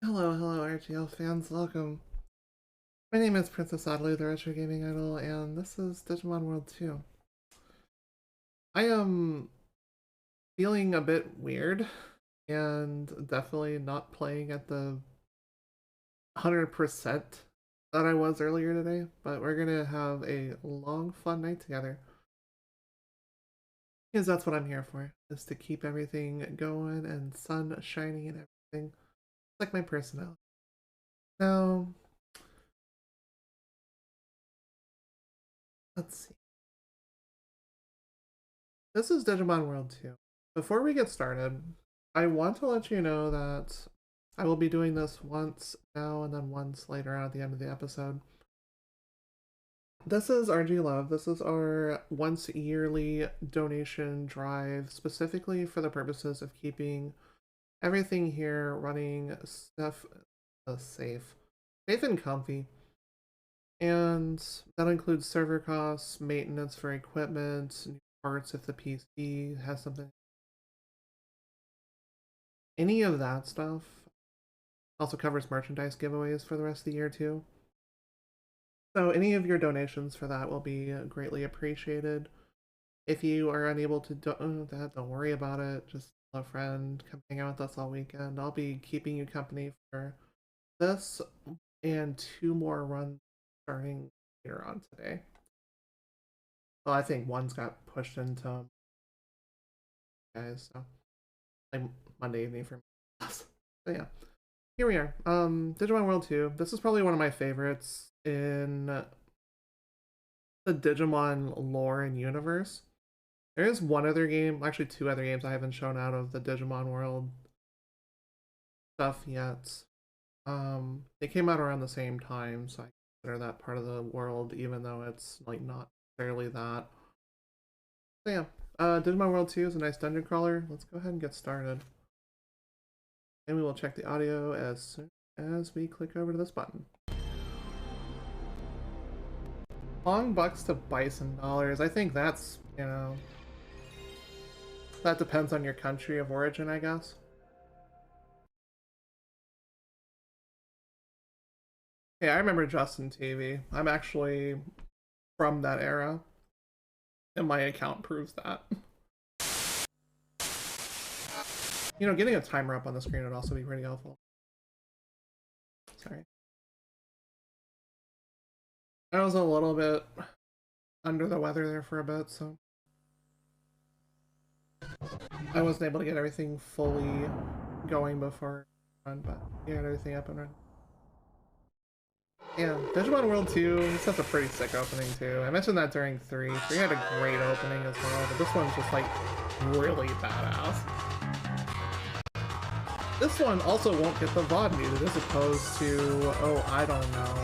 Hello, RGL fans, welcome. My name is Princess Adelie, the Retro Gaming Idol, and this is Digimon World 2. I am feeling a bit weird, and definitely not playing at the 100% that I was earlier today, but we're gonna have a long, fun night together. Because that's what I'm here for, is to keep everything going and sun shining and everything. Like my personality. Now, let's see. This is Digimon World 2. Before we get started, I want to let you know that I will be doing this once now and then once later on at the end of the episode. This is RGLove. This is our once yearly donation drive, specifically for the purposes of keeping everything here running safe and comfy. And that includes server costs, maintenance for equipment, new parts if the PC has something. Any of that stuff. Also covers merchandise giveaways for the rest of the year too. So any of your donations for that will be greatly appreciated. If you are unable to do that, don't worry about it. Just tell a friend, come hang out with us all weekend. I'll be keeping you company for this and 2 more runs starting later on today. Well, I think one's got pushed into guys, so like Monday evening for me. So yeah. Here we are. Digimon World 2. This is probably one of my favorites in the Digimon lore and universe. There is one other game, actually 2 other games I haven't shown out of the Digimon World stuff yet. They came out around the same time, so I consider that part of the world, even though it's like not necessarily that. So yeah, Digimon World 2 is a nice dungeon crawler. Let's go ahead and get started. And we will check the audio as soon as we click over to this button. Long bucks to bison dollars. I think that's, you know, that depends on your country of origin, I guess. Yeah, I remember Justin TV. I'm actually from that era, and my account proves that. You know, getting a timer up on the screen would also be pretty helpful. Sorry. I was a little bit under the weather there for a bit, so I wasn't able to get everything fully going before run, but yeah, everything up and running. Yeah, Digimon World 2, this has a pretty sick opening too. I mentioned that during 3. 3 had a great opening as well, but this one's just like really badass. This one also won't get the VOD muted as opposed to, oh, I don't know,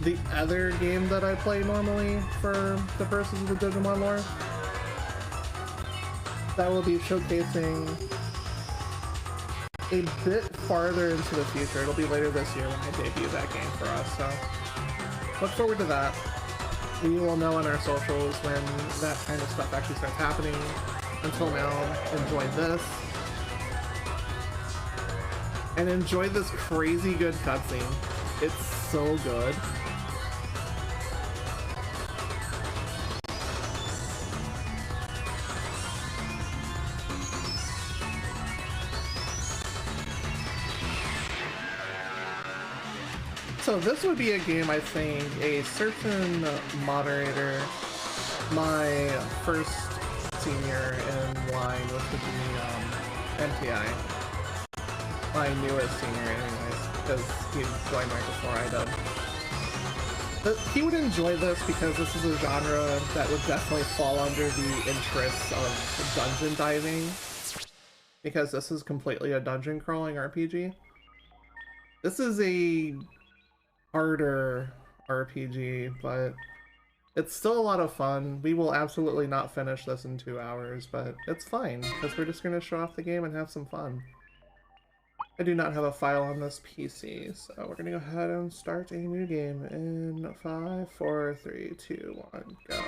the other game that I play normally for the purposes of the Digimon lore. That will be showcasing a bit farther into the future. It'll be later this year when I debut that game for us, so look forward to that. We will know on our socials when that kind of stuff actually starts happening. Until now, enjoy this. And enjoy this crazy good cutscene. It's so good. So this would be a game, I think, a certain moderator, my first senior in line, which would be MTI. My newest senior anyways, because he joined right before I did. But he would enjoy this because this is a genre that would definitely fall under the interests of dungeon diving, because this is completely a dungeon crawling RPG. This is a harder RPG, but it's still a lot of fun. We will absolutely not finish this in 2 hours, but it's fine, because we're just going to show off the game and have some fun. I do not have a file on this PC, so we're going to go ahead and start a new game in 5, 4, 3, 2, 1, go.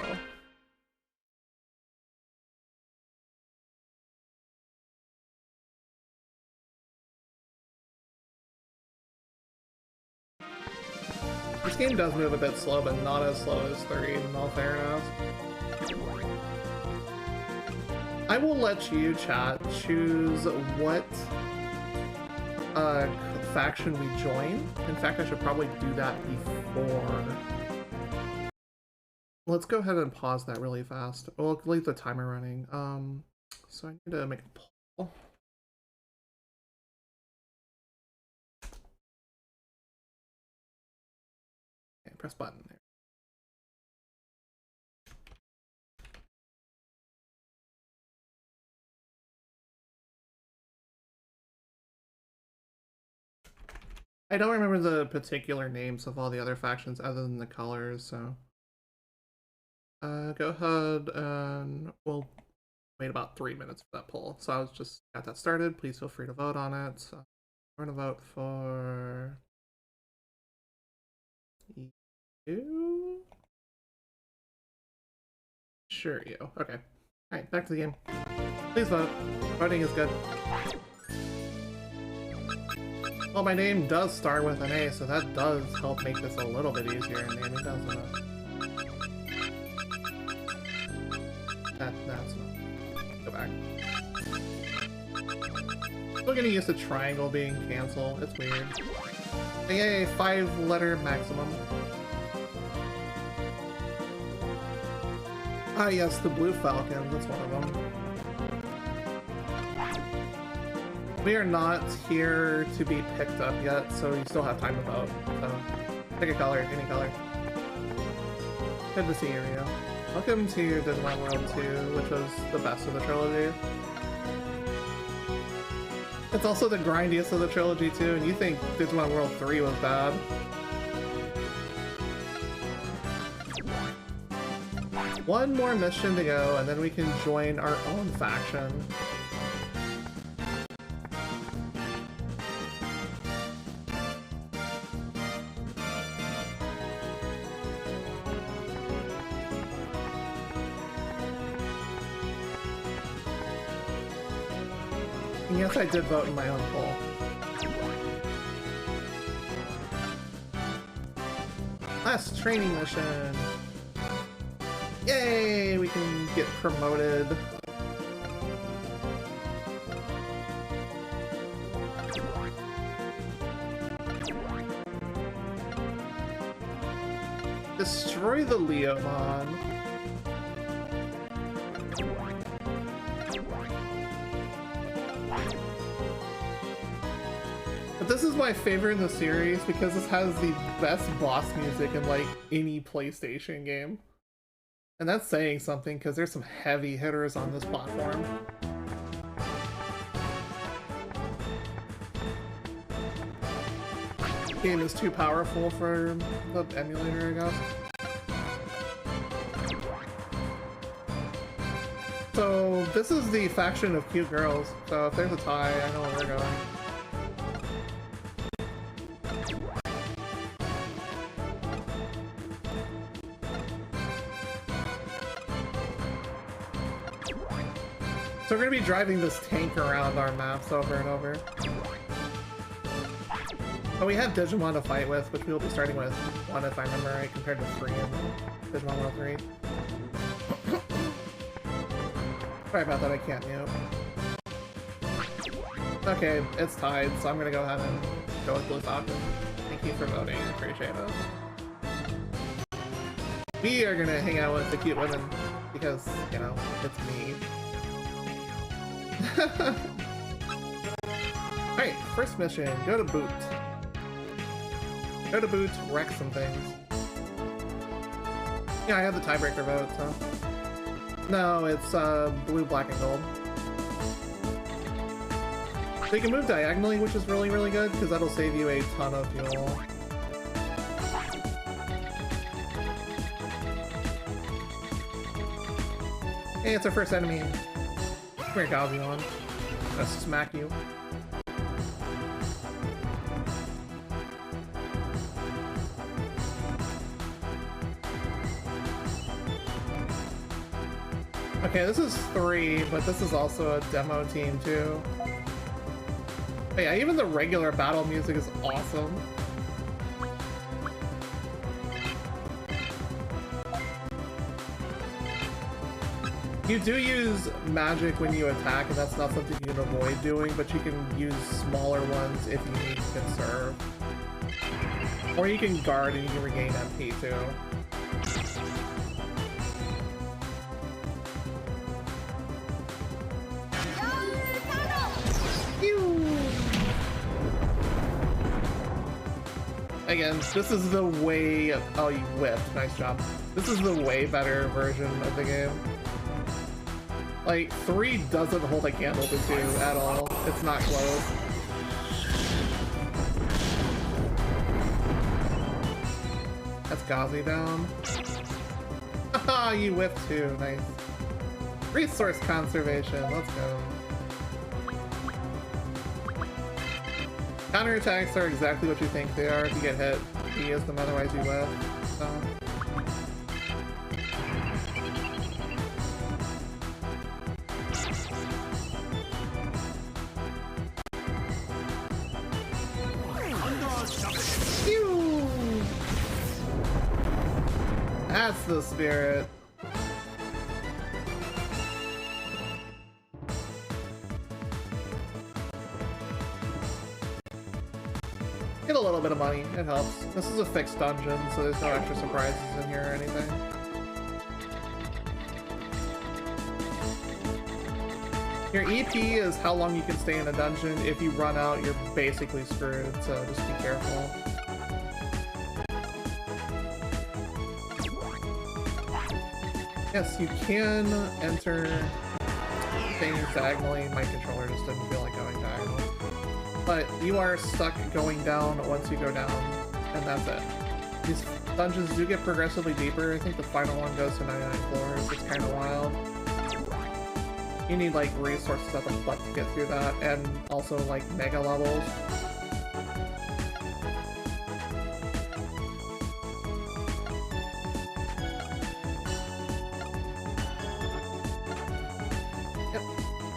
This game does move a bit slow, but not as slow as 3, in all fairness. I will let you, chat, choose what faction we join. In fact, I should probably do that before. Let's go ahead and pause that really fast. We'll leave the timer running. So I need to make a poll. Okay, press button there. I don't remember the particular names of all the other factions other than the colors, so go ahead and we'll wait about 3 minutes for that poll. So I was just got that started. Please feel free to vote on it. So we're gonna vote for you. Sure, you. Okay. Alright, back to the game. Please vote. Voting is good. Well, my name does start with an A, so that does help make this a little bit easier in naming, doesn't it? That's not. Go back. Still getting used to triangle being canceled. It's weird. Yay, 5-letter maximum. Ah yes, the Blue Falcons, that's one of them. We are not here to be picked up yet, so you still have time to vote. So, pick a color, any color. Good to see you, Rio. Welcome to Digimon World 2, which was the best of the trilogy. It's also the grindiest of the trilogy too, and you think Digimon World 3 was bad. One more mission to go, and then we can join our own faction. And yes, I did vote in my own poll. Last training mission! Yay! We can get promoted. Destroy the Leomon. But this is my favorite in the series because this has the best boss music in like any PlayStation game. And that's saying something because there's some heavy hitters on this platform. Game is too powerful for the emulator, I guess. So this is the faction of cute girls. So if there's a tie, I know where we're going. So we're gonna be driving this tank around our maps over and over. But we have Digimon to fight with, which we'll be starting with 1 if I remember right, compared to 3 in Digimon World 3. Sorry about that, I can't mute. Okay, it's tied, so I'm gonna go ahead and go with Blue Falcon. Thank you for voting, I appreciate it. We are gonna hang out with the cute women, because, you know, it's me. Alright, first mission, go to Boot. Go to Boot, wreck some things. Yeah, I have the tiebreaker vote, so... No, it's blue, black, and gold. So you can move diagonally, which is really, really good, because that'll save you a ton of fuel. Hey, it's our first enemy. Come here, Galvion. I'm gonna smack you. Okay, this is 3, but this is also a demo team too. But yeah, even the regular battle music is awesome. You do use magic when you attack, and that's not something you can avoid doing, but you can use smaller ones if you need to conserve. Or you can guard and you can regain MP too. Again, this is the way... Oh, you whipped. Nice job. This is the way better version of the game. Like, 3 doesn't hold a candle to 2 at all. It's not close. That's Ghazi down. Haha, you whipped 2. Nice. Resource conservation. Let's go. Counterattacks are exactly what you think they are. If you get hit, you use them, otherwise you whip. So. That's the spirit. Get a little bit of money, it helps. This is a fixed dungeon, so there's no extra surprises in here or anything. Your EP is how long you can stay in a dungeon. If you run out, you're basically screwed, so just be careful. Yes, you can enter things diagonally. My controller just didn't feel like going diagonally. But you are stuck going down once you go down, and that's it. These dungeons do get progressively deeper. I think the final one goes to 99 floors. It's kind of wild. You need like resources at the butt to get through that, and also like mega levels.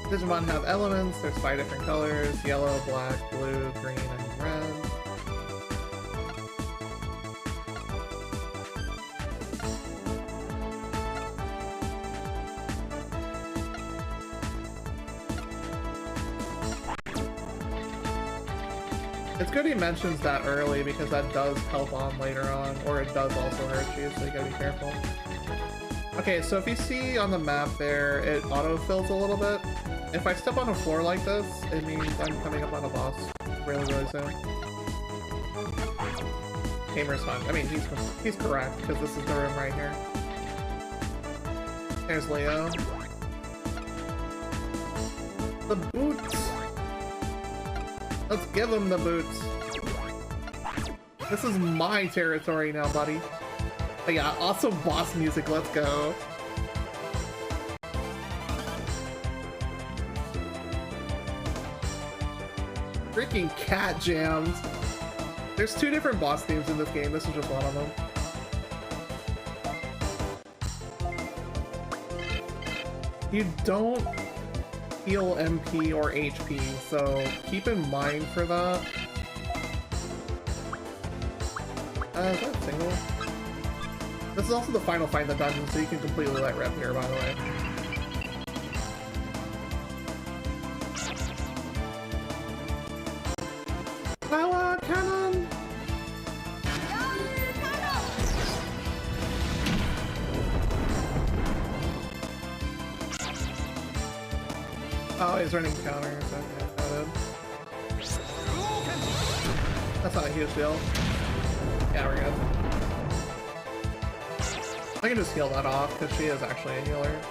Digimon have elements. There's 5 different colors: yellow, black, blue, green, and red. It's good he mentions that early because that does help on later on, or it does also hurt you, so you gotta be careful. Okay, so if you see on the map there, it auto-fills a little bit. If I step on a floor like this, it means I'm coming up on a boss really, really soon. Gamer's fun. I mean, he's correct, because this is the room right here. There's Leo. The boots! Let's give him the boots. This is my territory now, buddy. But yeah, awesome boss music, let's go. Freaking cat jams. There's 2 different boss themes in this game. This is just one of them. You don't heal MP or HP, so keep in mind for that. Is that a single? This is also the final fight in the dungeon, so you can completely let rip here, by the way. Power cannon! Oh, he's running counters. Okay, that's not a huge deal. Yeah, we're good. I can just heal that off because she is actually a healer.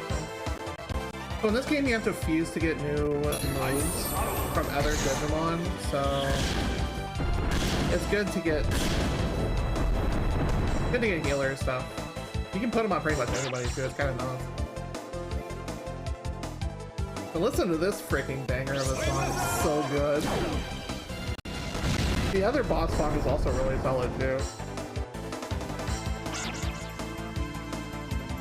So in this game, you have to fuse to get new moves from other Digimon, so it's good to get healer stuff. You can put them on pretty much anybody too. It's kind of nuts. But listen to this freaking banger of a song. It's so good. The other boss song is also really solid too.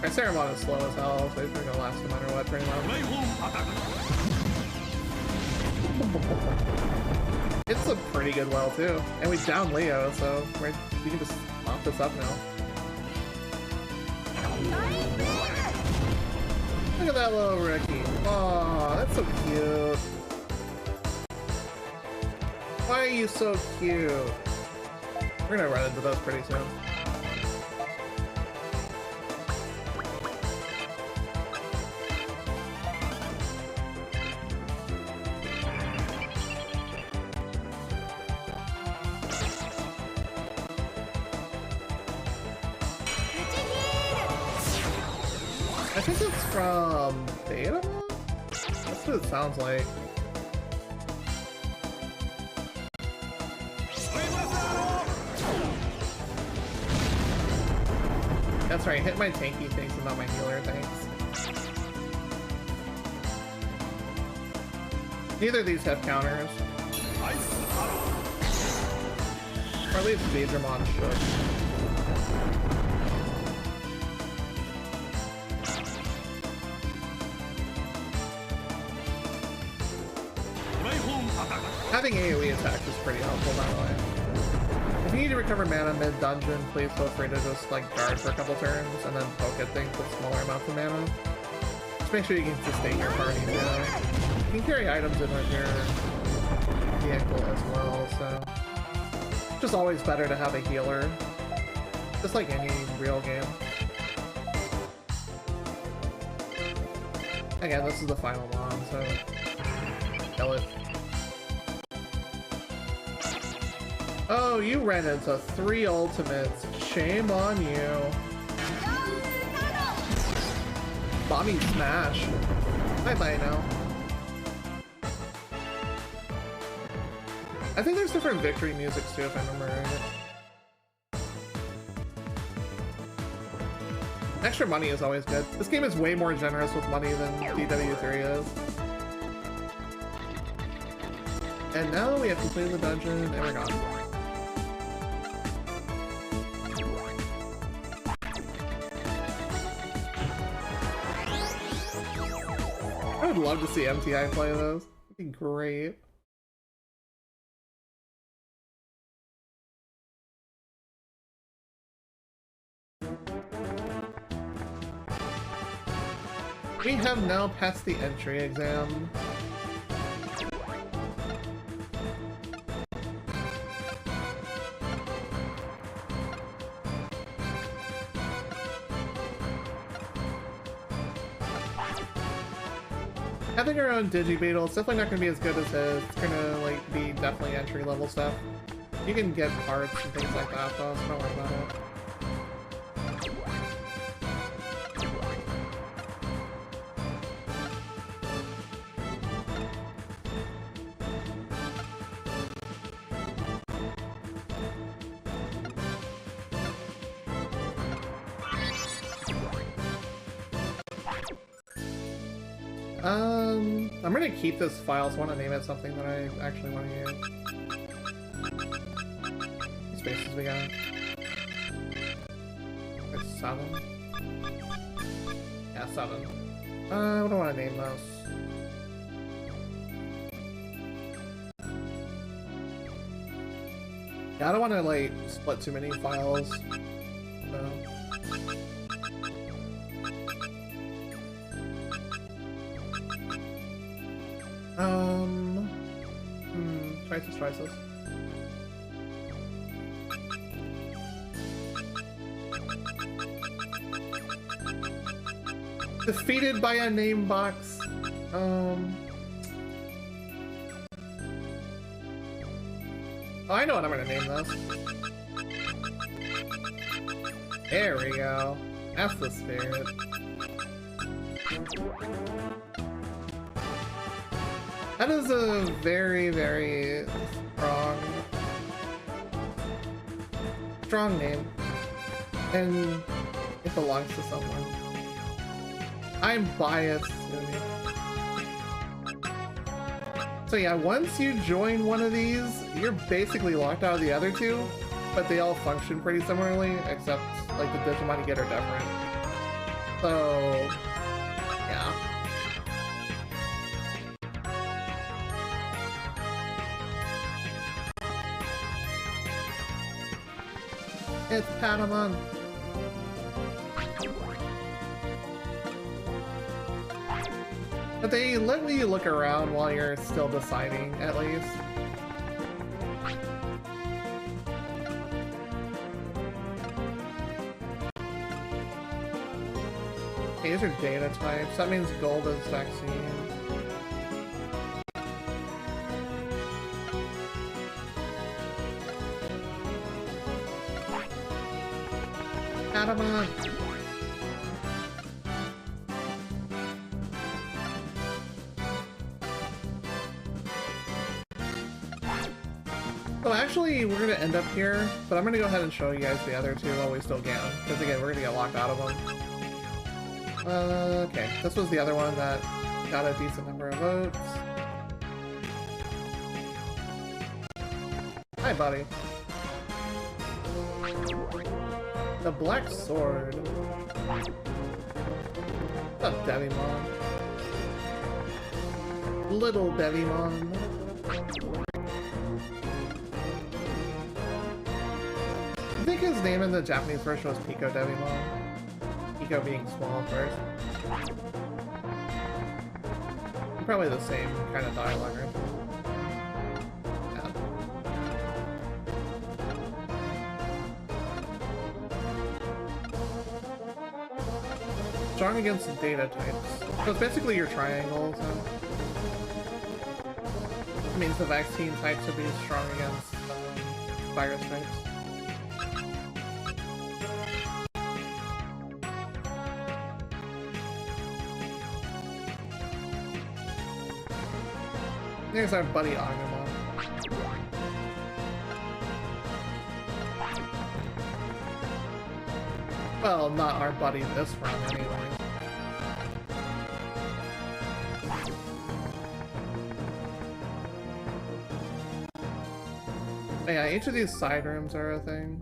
Our Ceramon is slow as hell, so he's gonna last no matter what, pretty much. It's a pretty good well too, and we down Leo, so we can just mop this up now. Look at that little Ricky. Aw, that's so cute. Why are you so cute? We're gonna run into those pretty soon. I think it's from Digimon? That's what it sounds like. That's right, hit my tanky things and not my healer things. Neither of these have counters. Or at least Digimon should. Having AoE attacks is pretty helpful, by the way. If you need to recover mana mid-dungeon, please feel free to just like guard for a couple turns and then poke at things with smaller amounts of mana. Just make sure you can sustain your party too. You can carry items in with your vehicle as well, so it's just always better to have a healer. Just like any real game. Again, this is the final one, so kill it. Oh, you ran into 3 ultimates. Shame on you. Mommy smash. Bye-bye now. I think there's different victory musics too, if I remember right. Extra money is always good. This game is way more generous with money than DW3 is. And now we have completed the dungeon, and we're gone. I would love to see MTI play those. It'd be great. We have now passed the entry exam. Having our own Digibeetle, it's definitely not going to be as good as his. It's going to like be definitely entry level stuff. You can get parts and things like that though, so don't worry about it. I'm gonna keep this file, so I want to name it something that I actually want to use. How many spaces we got? There's 7. Yeah, 7. What do I want to name this? Yeah, I don't want to like split too many files. So. Trices. Defeated by a name box. Oh, I know what I'm gonna name this. There we go. That's the spirit. That is a very, very strong name. And it belongs to someone. I'm biased. So yeah, once you join one of these, you're basically locked out of the other two, but they all function pretty similarly, except like the Digimon you get are different. So yeah. It's Patamon. But they let me look around while you're still deciding, at least. Okay, these are data types. That means gold is vaccine. Adamant! So actually, we're gonna end up here, but I'm gonna go ahead and show you guys the other two while we still can, because again, we're gonna get locked out of them. Okay, this was the other one that got a decent number of votes. Hi, buddy. The Black Sword. What's up, Devimon? Little Devimon. I think his name in the Japanese version was Pico Devimon. Pico being small, of course. Probably the same kind of dialogue, right? Yeah. Strong against data types. So it's basically your triangle, so... It means the vaccine types would be strong against virus types. There's our buddy Agumon. Well, not our buddy this run, anyway. But yeah, each of these side rooms are a thing.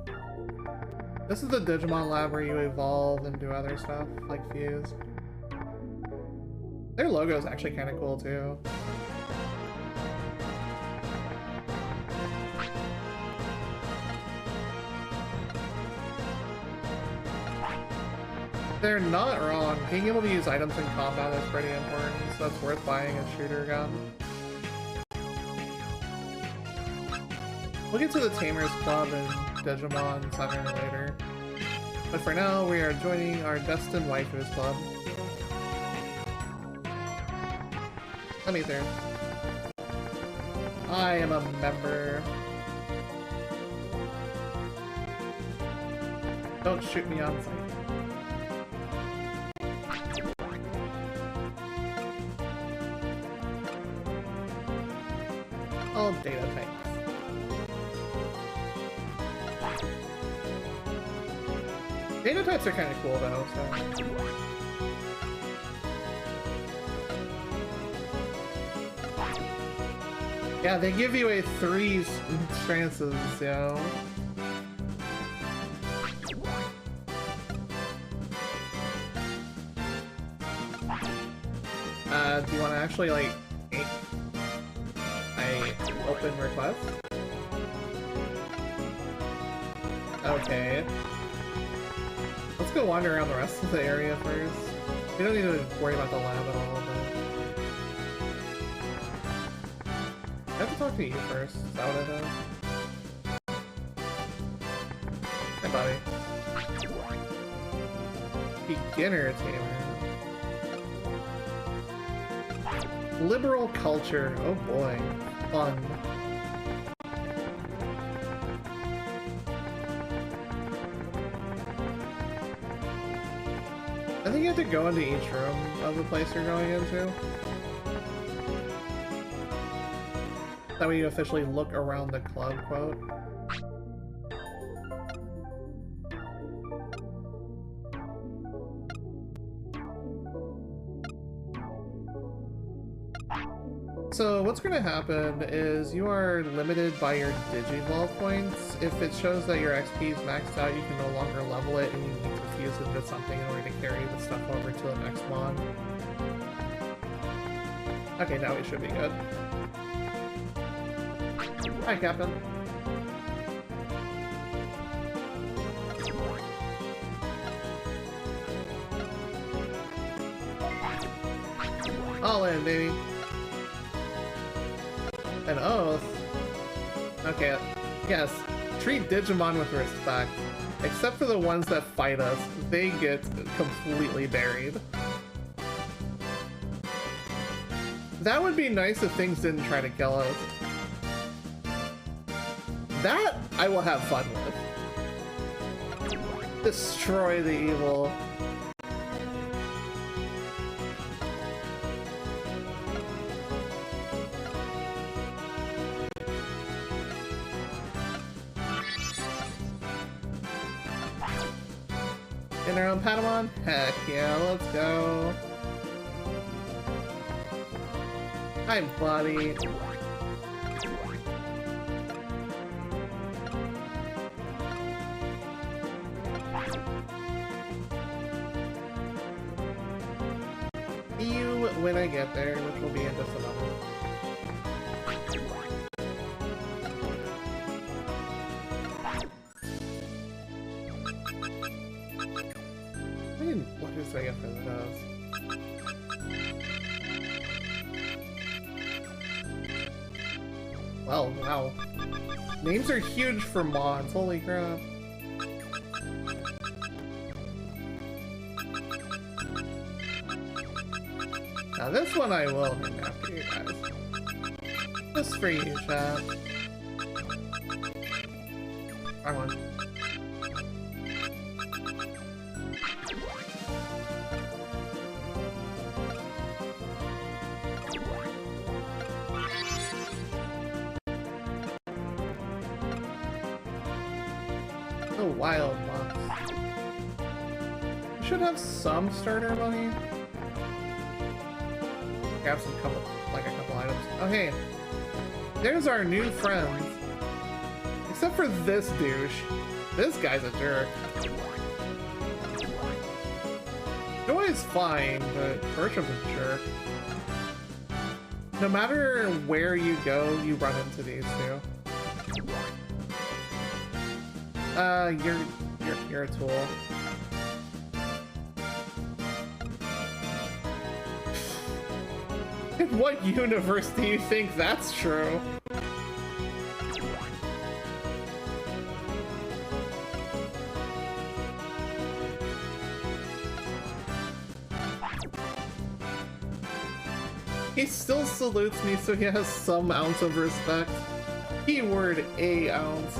This is the Digimon lab where you evolve and do other stuff, like Fuse. Their logo is actually kind of cool, too. They're not wrong. Being able to use items in combat is pretty important, so it's worth buying a shooter gun. We'll get to the Tamers Club and Digimon sooner or later. But for now, we are joining our Destined Waifus Club. Let me through. I am a member. Don't shoot me on sight. All data types. Data types are kind of cool though, so... Yeah, they give you a 3 stances, yo. Do you want to actually, like, open request? Okay. Let's go wander around the rest of the area first. We don't need to worry about the lab at all, but... I have to talk to you first. Is that what it is? Hey, buddy. Beginner tamer. Liberal culture. Oh boy. Fun. I think you have to go into each room of the place you're going into. That way you officially look around the club, quote. So what's going to happen is you are limited by your Digivolve points. If it shows that your XP is maxed out, you can no longer level it and you need to fuse it into something in order to carry the stuff over to the next mon. Okay, now we should be good. Hi, Captain. All in, baby. An oath? Okay, yes. Treat Digimon with respect. Except for the ones that fight us, they get completely buried. That would be nice if things didn't try to kill us. That I will have fun with. Destroy the evil. In our own Patamon? Heck yeah, let's go. Hi, buddy. See you when I get there, which will be in just a moment. What do I get for those? Well, wow. Names are huge for mods, holy crap. Now this one I will name after you guys. Just for you, chat. Wrong one. Wild box. We should have some starter money. Grab some couple items. Oh hey, there's our new friends. Except for this douche. This guy's a jerk. Noah's fine, but Bertram's a jerk. No matter where you go, you run into these two. You're a tool. In what universe do you think that's true? He still salutes me, so he has some ounce of respect. Keyword a ounce.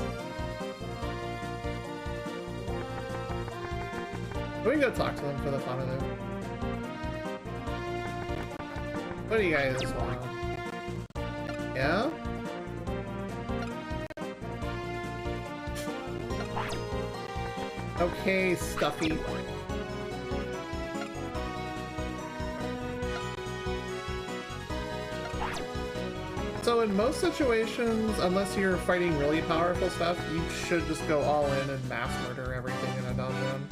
We can go talk to them for the fun of it. What do you guys want? Yeah? Okay, Stuffy. So in most situations, unless you're fighting really powerful stuff, you should just go all in and mass murder everything in a dungeon.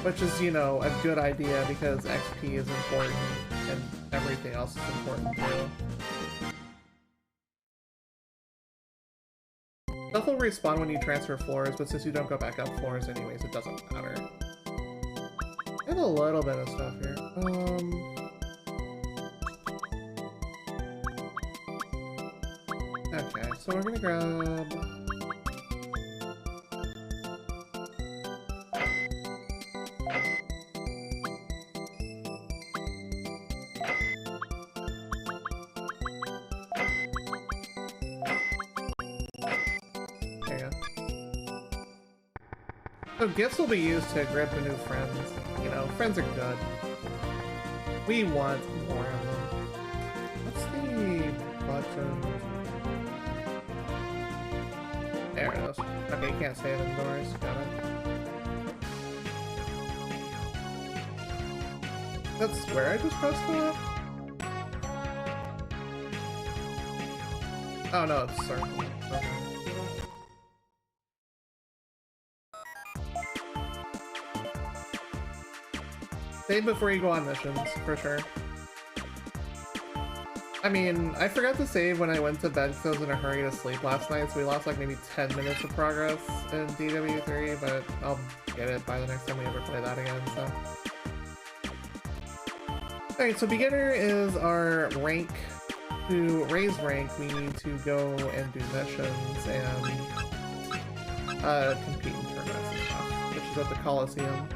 Which is, you know, a good idea because XP is important and everything else is important too. Stuff will respawn when you transfer floors, but since you don't go back up floors anyways, it doesn't matter. I have a little bit of stuff here. Okay, so we're gonna grab... So gifts will be used to grab the new friends. You know, friends are good. We want more of them. What's the button? There it is. Okay, you can't save indoors. Got it. That's where I just pressed that? Oh no, it's circle. Okay. Save before you go on missions, for sure. I mean, I forgot to save when I went to bed because I was in a hurry to sleep last night, so we lost like maybe 10 minutes of progress in DW3, but I'll get it by the next time we ever play that again, so. Alright, so beginner is our rank. To raise rank, we need to go and do missions and compete in tournaments and stuff, which is at the Coliseum.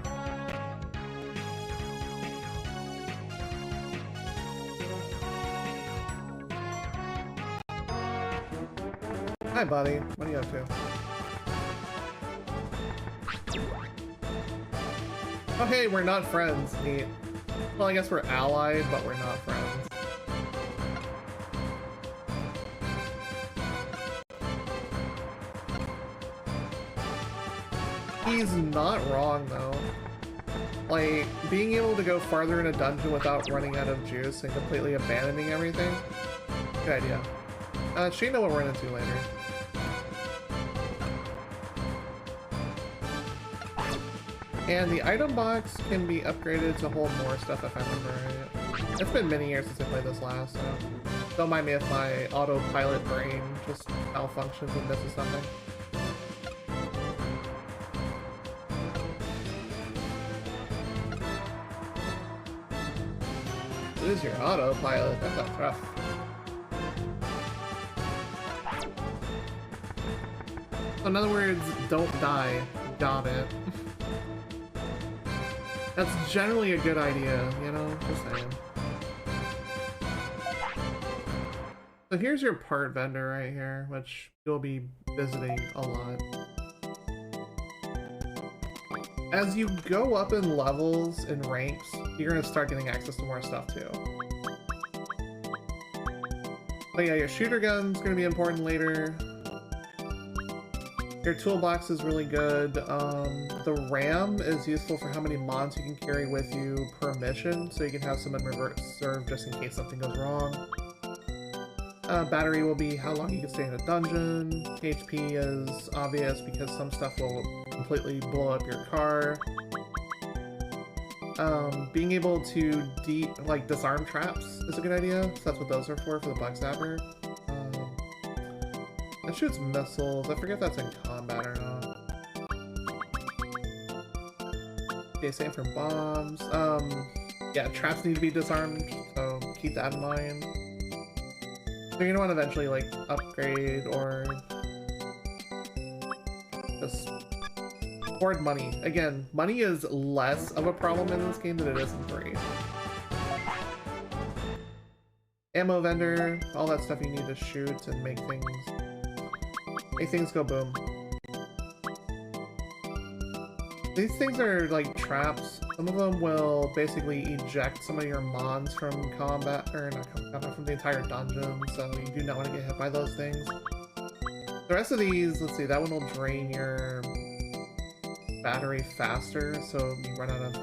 Hi, buddy. What are you up to? Oh, hey, we're not friends. Neat. Well, I guess we're allied, but we're not friends. He's not wrong, though. Like, being able to go farther in a dungeon without running out of juice and completely abandoning everything? Good idea. She know what we're into later. And the item box can be upgraded to hold more stuff if I remember right. It's been many years since I played this last, so don't mind me if my autopilot brain just malfunctions and misses something. Lose your autopilot, that's rough. In other words, don't die. Got it. That's generally a good idea, you know? Just saying. So here's your part vendor right here, which you'll be visiting a lot. As you go up in levels and ranks, you're gonna start getting access to more stuff too. But yeah, your shooter gun's gonna be important later. Your toolbox is really good. The RAM is useful for how many mods you can carry with you per mission, so you can have some in reserve just in case something goes wrong. Battery will be how long you can stay in a dungeon. HP is obvious because some stuff will completely blow up your car. Being able to disarm traps is a good idea, so that's what those are for the bug zapper. That shoots missiles. I forget if that's in combat or not. Okay, same for bombs. Yeah, traps need to be disarmed, so keep that in mind. So you're gonna want to eventually, like, upgrade or just hoard money. Again, money is less of a problem in this game than it is in 3. Ammo vendor, all that stuff you need to shoot and make things go boom. These things are like traps. Some of them will basically eject some of your mons from combat, or not combat, from the entire dungeon, so you do not want to get hit by those things. The rest of these, let's see, that one will drain your battery faster, so you run out of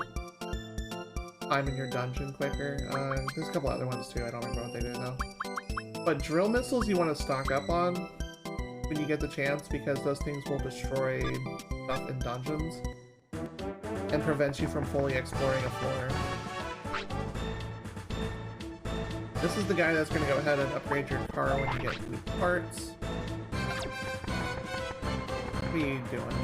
time in your dungeon quicker. There's a couple other ones too, I don't remember what they do though. But drill missiles you want to stock up on when you get the chance, because those things will destroy stuff in dungeons and prevent you from fully exploring a floor. This is the guy that's going to go ahead and upgrade your car when you get new parts. What are you doing?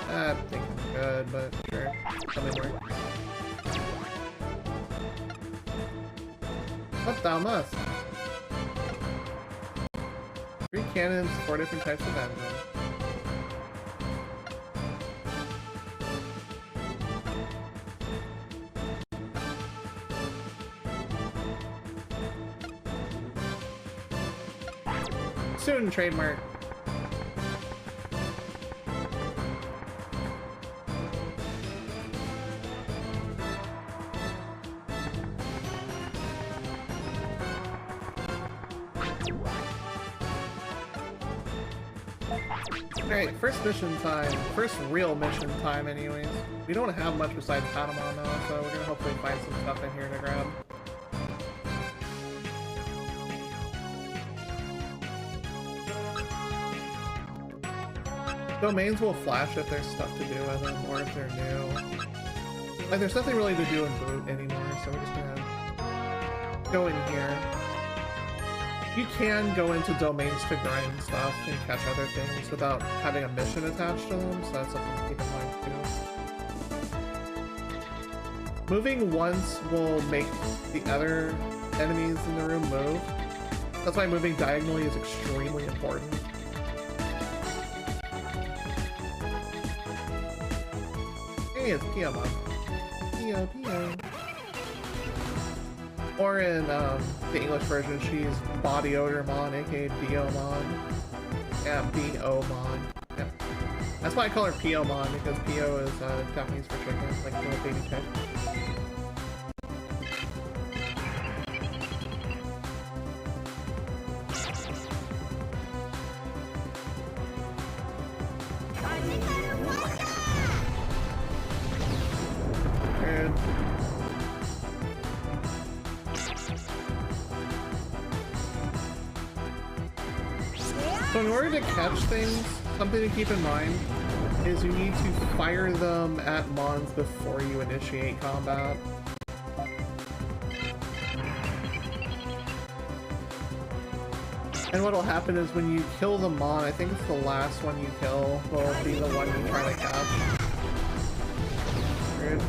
I think I'm good, but sure. Something work. What thou must. 3 cannons, 4 different types of ammo. Soon, trademark. Alright, first mission time. First real mission time anyways. We don't have much besides Patamon though, so we're gonna hopefully find some stuff in here to grab. Domains will flash if there's stuff to do with them, or if they're new. Like, there's nothing really to do in Boot anymore, so we're just gonna go in here. You can go into domains to grind stuff and catch other things without having a mission attached to them, so that's something to keep in mind too. Moving once will make the other enemies in the room move. That's why moving diagonally is extremely important. Hey, it's Piamon. Pio. Or in the English version, she's Body Odormon, aka Biomon. Yeah, Biomon. Yeah. That's why I call her Piomon, because Pio is Japanese for chicken, like a little baby chick. So in order to catch things, something to keep in mind is you need to fire them at mons before you initiate combat. And what'll happen is when you kill the mon, I think it's the last one you kill, will be the one you try to catch. Weird.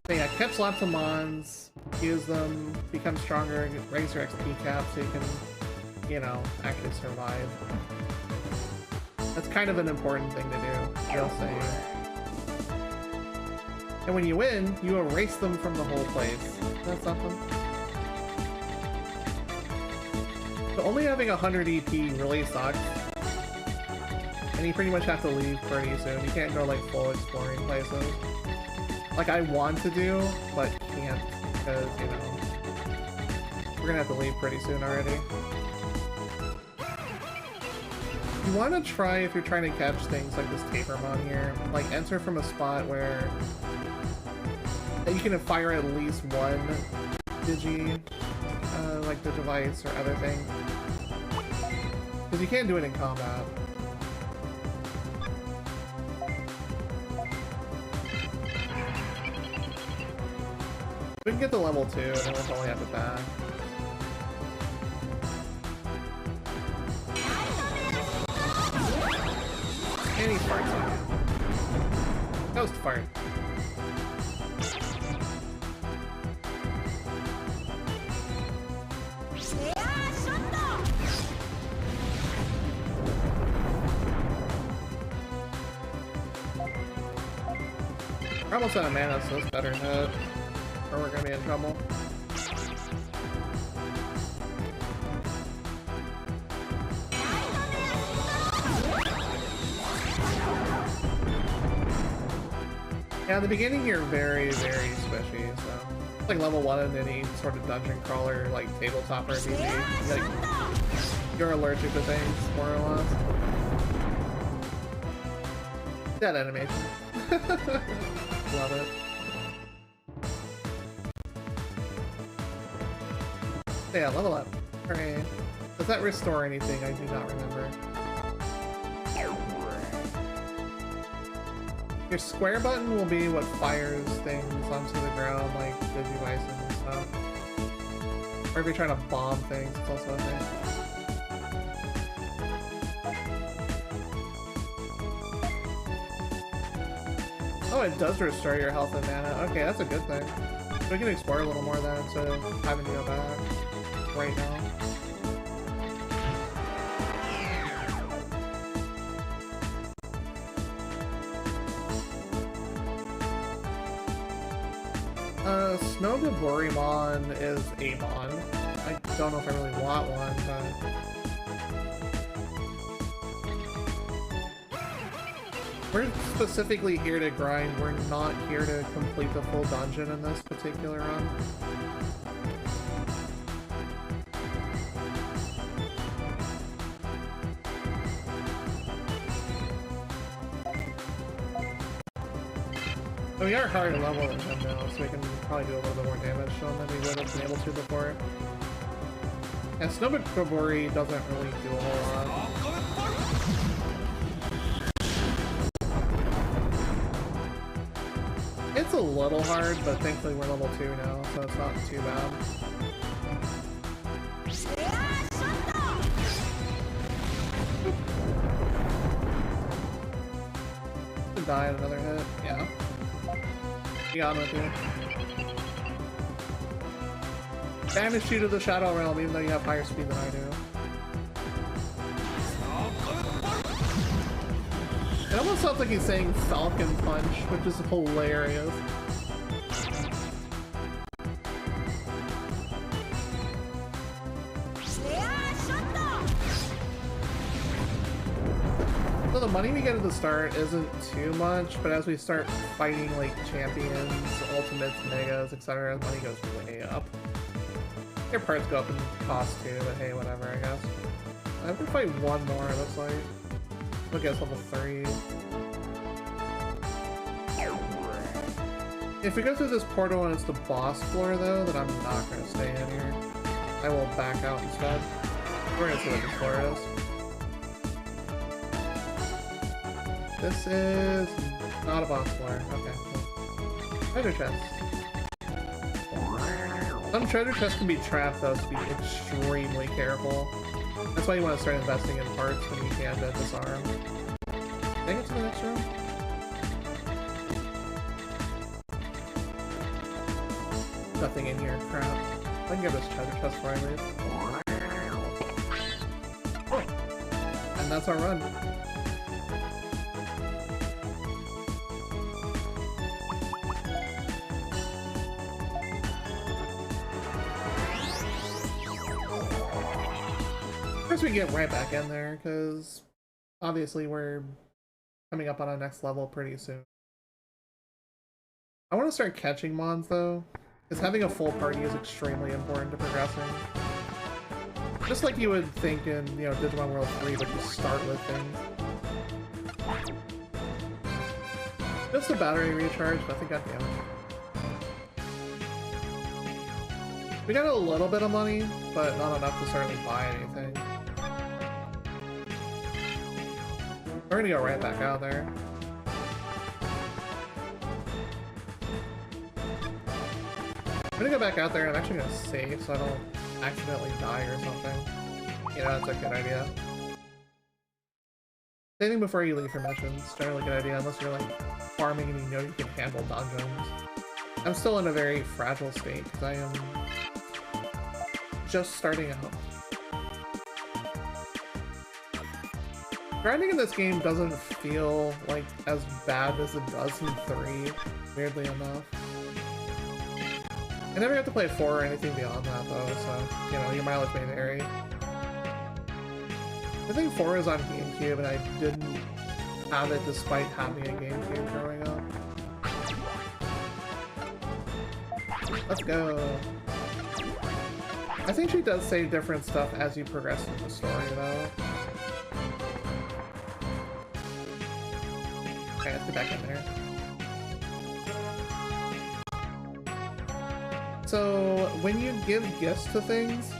Yeah, catch lots of mons, use them, become stronger, raise your XP cap so you can, you know, actually survive. That's kind of an important thing to do, they'll say. And when you win, you erase them from the whole place. That's something. So only having 100 EP really sucks. And you pretty much have to leave pretty soon. You can't go like full exploring places. Like I want to do, but can't, because, you know, we're gonna have to leave pretty soon already. You want to try, if you're trying to catch things like this Tapermon here, like enter from a spot where you can fire at least one Digi, like the device or other thing. Because you can't do it in combat. We can get to level 2 and then we'll probably have it back. And he farts on you. Ghost fart. We're almost out of mana, so it's better hit. Or we're gonna be in trouble. Yeah, the beginning you're very, very squishy, so it's like level 1 in any sort of dungeon crawler, like tabletop RPG. Like, you're allergic to things, more or less. That animation. Love it. Yeah, level up. Hooray. Does that restore anything? I do not remember. Your square button will be what fires things onto the ground, like Digivices and stuff. Or if you're trying to bomb things, it's also a thing. Oh, it does restore your health and mana. Okay, that's a good thing. We can explore a little more then instead of having to go back right now. Snowgaburimon is a mon. I don't know if I really want one, but we're specifically here to grind. We're not here to complete the full dungeon in this particular run. We are higher level than him now, so we can probably do a little bit more damage to him than we would have been able to before. Yeah, Snowbikobori doesn't really do a whole lot. It's a little hard, but thankfully we're level 2 now, so it's not too bad. Die at another hit, yeah. Be on with you. Banish you to the Shadow Realm, even though you have higher speed than I do. It almost sounds like he's saying Falcon Punch, which is hilarious. So the money we get at the start isn't too much, but as we start fighting like champions, ultimates, megas, etc., the money goes way up. Your parts go up in cost too, but hey, whatever, I guess. I have to fight one more, it looks like. I guess level 3. If we go through this portal and it's the boss floor though, then I'm not going to stay in here. I will back out instead. We're going to see what this floor is. This is not a boss floor. Okay, cool. Treasure chest. Some treasure chests can be trapped though, so be extremely careful. That's why you want to start investing in parts when you can get disarmed. Can I get to the next room? Nothing in here, crap. I can get this treasure chest before I leave. Oh. And that's our run. We get right back in there because obviously we're coming up on our next level pretty soon. I want to start catching mons though, because having a full party is extremely important to progressing. Just like you would think in, you know, Digimon World 3, but you start with things. Just a battery recharge, nothing got damaged. We got a little bit of money, but not enough to certainly buy anything. We're gonna go right back out there. I'm gonna go back out there and I'm actually gonna save so I don't accidentally die or something. You know, that's a good idea. Saving before you leave for missions, generally a good idea unless you're like farming and you know you can handle dungeons. I'm still in a very fragile state because I am just starting out. Grinding in this game doesn't feel like as bad as it does in 3, weirdly enough. I never got to play 4 or anything beyond that though, so, you know, your mileage may vary. I think 4 is on GameCube and I didn't have it despite having a GameCube growing up. Let's go! I think she does say different stuff as you progress through the story though. Okay, let's get back in there. So, when you give gifts to things,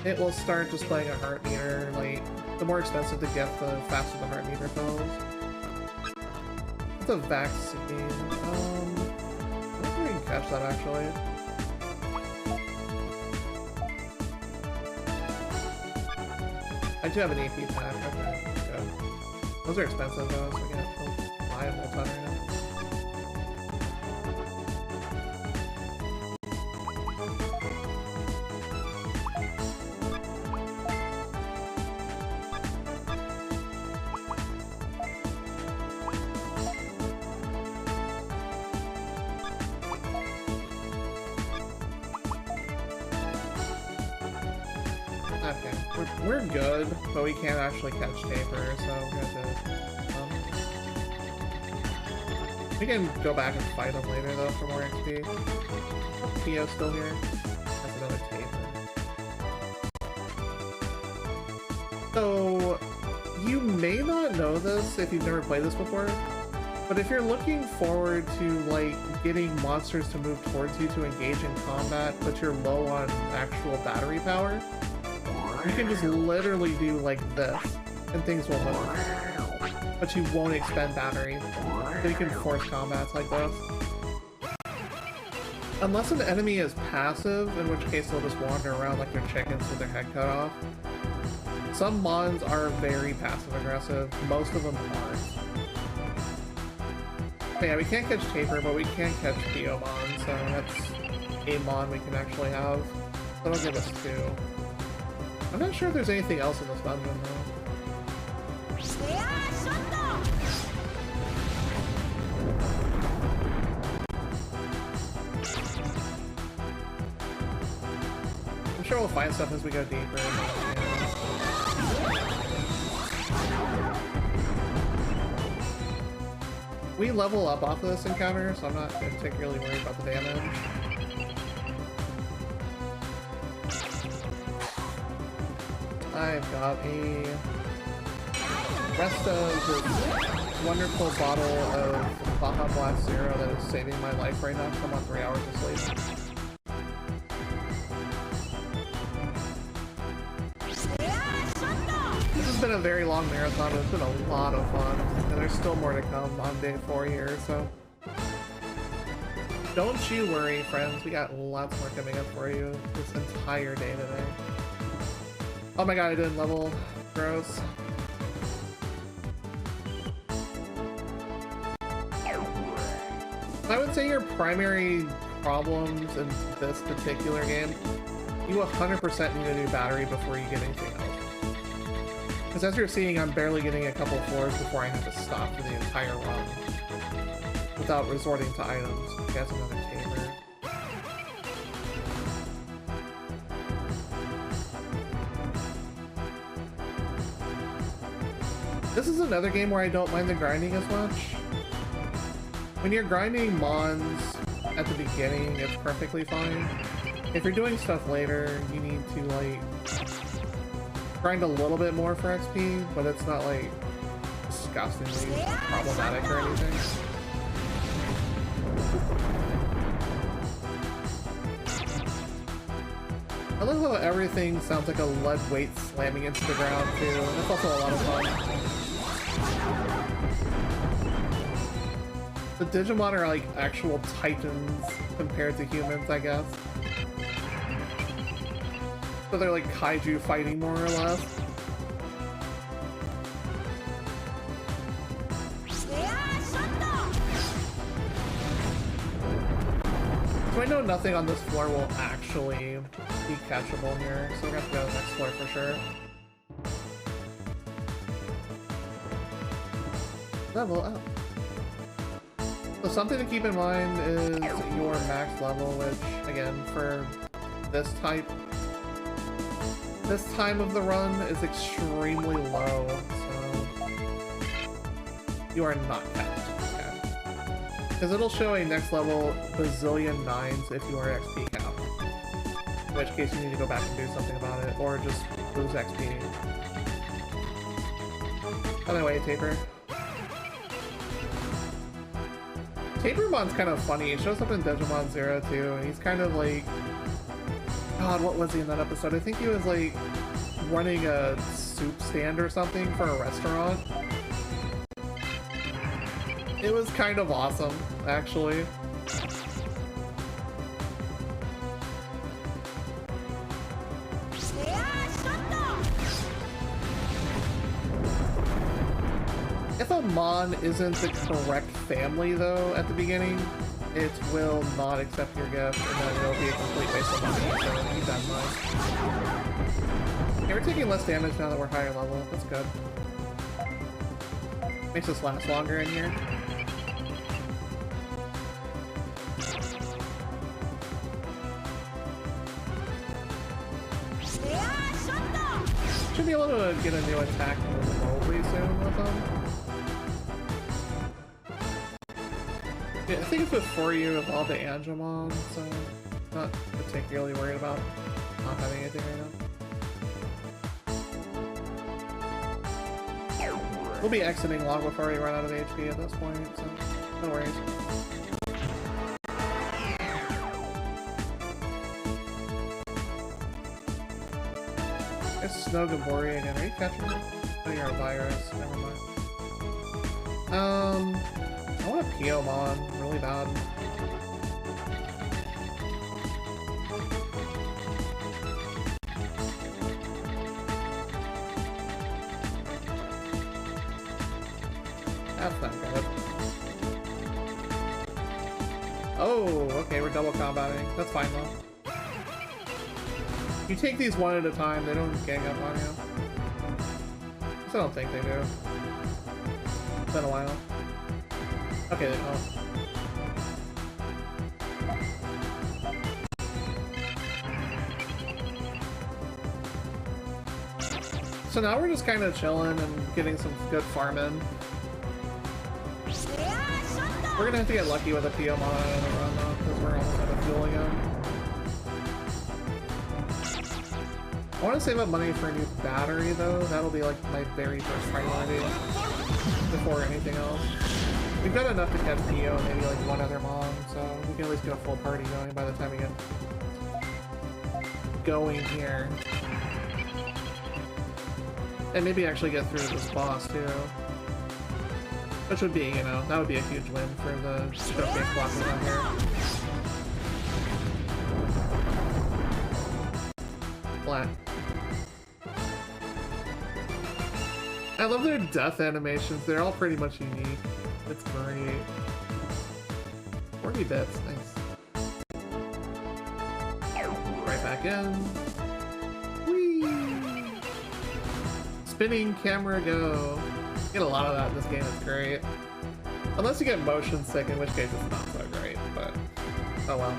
it will start displaying a heart meter. Like, the more expensive the gift, the faster the heart meter fills. It's a vaccine. I don't think we can catch that actually. I do have an AP pack. Okay, let's go. Those are expensive though, so we can buy a whole ton right now. Okay, we're good, but we can't actually catch Taper, so we're gonna have to, we can go back and fight him later though for more XP. Tio's still here. That's another Taper. So, you may not know this if you've never played this before, but if you're looking forward to like getting monsters to move towards you to engage in combat, but you're low on actual battery power, You can just literally do like this, and things will move. But you won't expend battery. So you can force combats like this. Unless an enemy is passive, in which case they'll just wander around like they're chickens with their head cut off. Some mons are very passive-aggressive, most of them aren't. But yeah, we can't catch Taper, but we can catch Theomon, so that's a mon we can actually have. That'll give us 2. I'm not sure if there's anything else in this dungeon, though. I'm sure we'll find stuff as we go deeper. We level up off of this encounter, so I'm not particularly worried about the damage. I've got a rest of this wonderful bottle of Baja Blast Zero that is saving my life right now because I'm on 3 hours of sleep. This has been a very long marathon, but it's been a lot of fun, and there's still more to come on day 4 here, so don't you worry, friends. We got lots more coming up for you this entire day today. Oh my god, I didn't level. Gross. I would say your primary problems in this particular game, you 100% need a new battery before you get anything else. Because as you're seeing, I'm barely getting a couple floors before I have to stop for the entire run without resorting to items. Okay, that's another Tamer. This is another game where I don't mind the grinding as much. When you're grinding mons at the beginning, it's perfectly fine. If you're doing stuff later, you need to like grind a little bit more for XP, but it's not like disgustingly problematic or anything. I love how everything sounds like a lead weight slamming into the ground too. That's also a lot of fun. The Digimon are like actual titans compared to humans, I guess. So they're like kaiju fighting more or less. So I know nothing on this floor will actually be catchable here, so we're gonna have to go to the next floor for sure. Level up. So something to keep in mind is your max level, which again, for this time of the run is extremely low, so you are not capped. Okay. Because it'll show a next level bazillion 9s if you are XP capped. In which case you need to go back and do something about it, or just lose XP. Anyway, Taper. Tapermon's kind of funny. He shows up in Digimon Zero too, and he's kind of like... God, what was he in that episode? I think he was like running a soup stand or something for a restaurant. It was kind of awesome, actually. If a mon isn't the correct family, though, at the beginning, it will not accept your gift, and then it'll be a complete waste of money, so keep that in mind. Okay, we're taking less damage now that we're higher level. That's good. Makes us last longer in here. Should be able to get a new attack remotely soon with them. Yeah, I think it's before you evolve the Angemon, so not particularly worried about not having anything right now. We'll be exiting long before we run out of HP at this point, so no worries. It's Snowgabori again. Are you catching me? Oh, you're a virus. Never mind. I want a Piyomon really bad. That's not good. Oh, okay, we're double combating. That's fine though. You take these one at a time, they don't gang up on you. I don't think they do. It's been a while. Okay, they don't. So now we're just kind of chilling and getting some good farm in. We're gonna have to get lucky with a Piyomon in the run though, because we're almost out of fuel again. I want to save up money for a new battery though. That'll be like my very first priority before anything else. We've got enough to catch Pio and maybe like one other Mon, so we can at least get a full party going by the time we get going here. And maybe actually get through this boss too. Which would be, you know, that would be a huge win for the showcase blocking on here. Flat. I love their death animations. They're all pretty much unique. It's great. 40 bits, nice. Right back in. Whee! Spinning camera go. Get a lot of that in this game, it's great. Unless you get motion sick, in which case it's not so great, but oh well.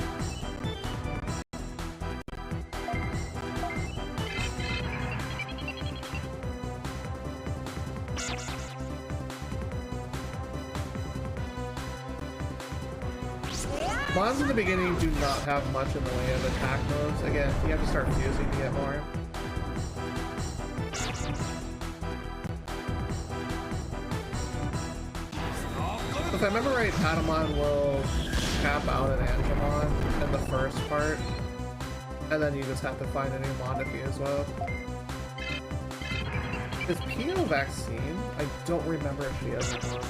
Mons in the beginning do not have much in the way of attack modes. Again, you have to start fusing to get more. If I remember right, Patamon will cap out an Angemon in the first part, and then you just have to find a new Mon to fuse with. Is Pio vaccine? I don't remember if she is or not.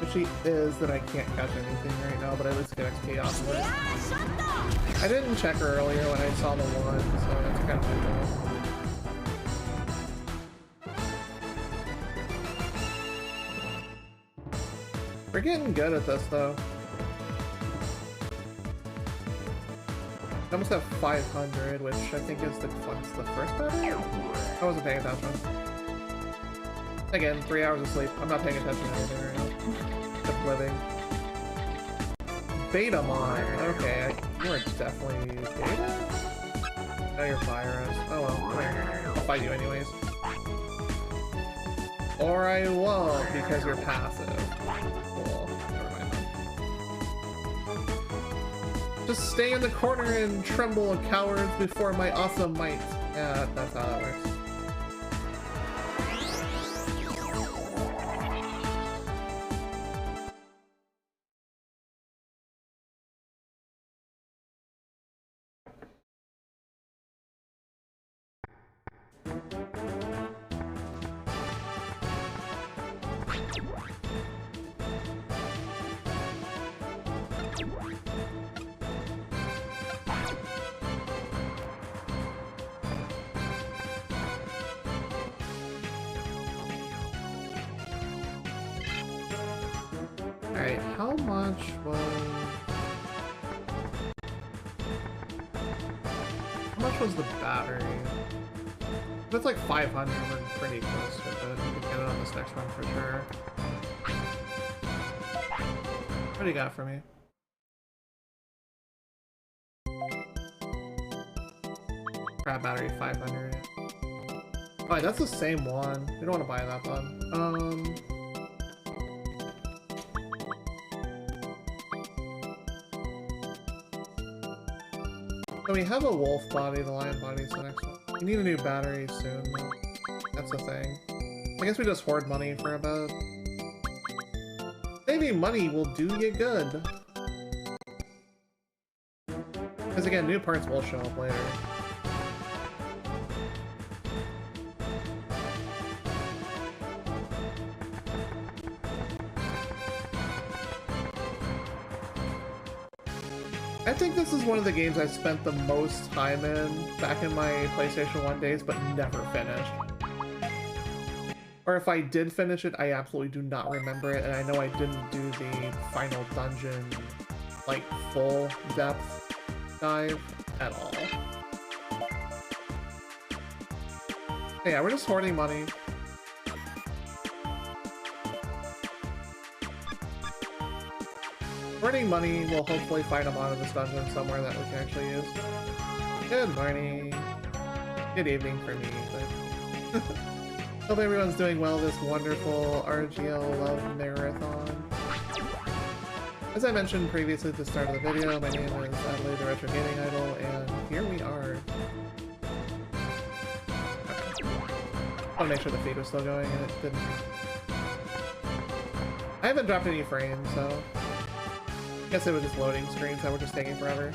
If she is, then I can't catch anything right now, but at least get XP off of it. I didn't check her earlier when I saw the one, so that's kind of my fault. We're getting good at this, though. I almost have 500, which I think is the first battery? I wasn't paying attention. Again, 3 hours of sleep. I'm not paying attention to anything right now. Just living. Betamon. Okay, you are definitely Beta? No, you're Virus. Oh well. I'll fight you anyways. Or I won't, because you're passive. Cool. Never mind. Just stay in the corner and tremble, cowards, before my awesome might. Yeah, that's how that works. Alright, how much was the battery? If it's like 500, we're pretty close with it. We can get it on this next one for sure. What do you got for me? Crab battery 500. Oh, that's the same one. We don't want to buy that one. So we have a wolf body, the lion body is the next one. We need a new battery soon, though. That's the thing. I guess we just hoard money for a bit. Saving money will do you good. Because again, new parts will show up later. I think this is one of the games I spent the most time in back in my PlayStation 1 days, but never finished. Or if I did finish it, I absolutely do not remember it, and I know I didn't do the final dungeon, like, full depth dive at all. Yeah, we're just hoarding money. Hoarding money will hopefully find a mod in this dungeon somewhere that we can actually use. Good morning. Good evening for me, but... Hope everyone's doing well this wonderful RGLove marathon. As I mentioned previously at the start of the video, my name is Adley, the Retro Gaming Idol, and here we are. I want to make sure the feed was still going, and it didn't. I haven't dropped any frames, so I guess it was just loading screens that were just taking forever.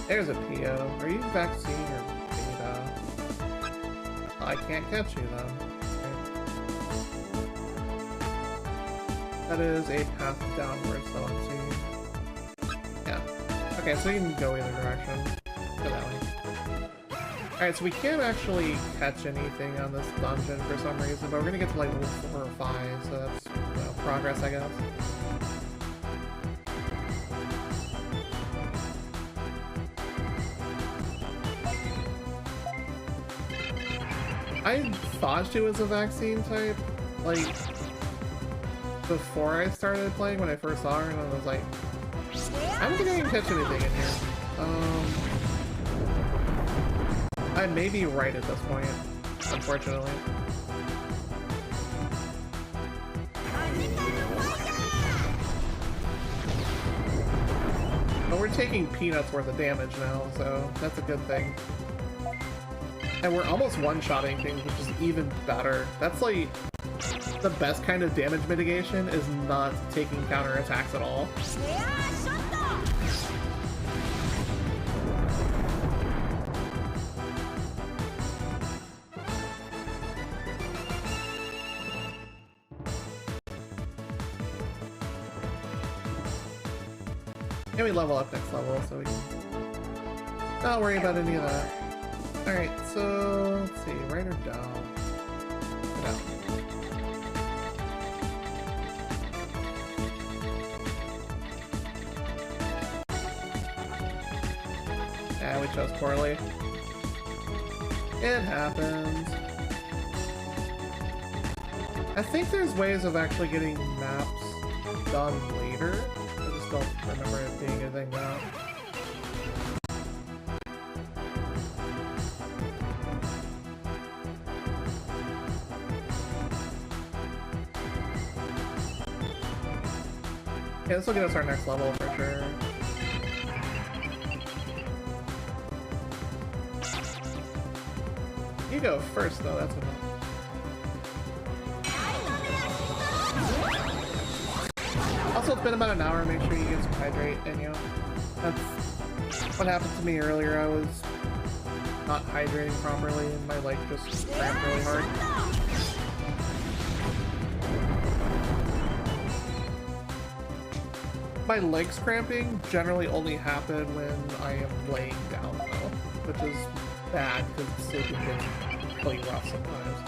There's a PO. Are you vaccine or beta? Oh, I can't catch you though. Okay. That is a path downwards though, I'm seeing. Yeah. Okay, so we can go either direction. Go that way. Alright, so we can't actually catch anything on this dungeon for some reason, but we're gonna get to like level 4 or 5, so that's, you know, progress, I guess. I thought she was a vaccine type, like, before I started playing when I first saw her, and I was like, I don't think I can catch anything in here. I may be right at this point, unfortunately. But we're taking peanuts worth of damage now, so that's a good thing. And we're almost one-shotting things, which is even better. That's like the best kind of damage mitigation is not taking counterattacks at all. And we level up next level, so we can not worry about any of that. Alright, so let's see, right or down? Down. Yeah, we chose poorly. It happens. I think there's ways of actually getting maps done later. I just don't remember it being a thing now. Yeah, this will get us our next level for sure. You go first though, that's enough. Also, it's been about an hour, make sure you get some hydrate, and you know, that's what happened to me earlier. I was not hydrating properly and my leg just cramped really hard. My legs cramping generally only happen when I am laying down though, which is bad because sleeping gets really rough sometimes.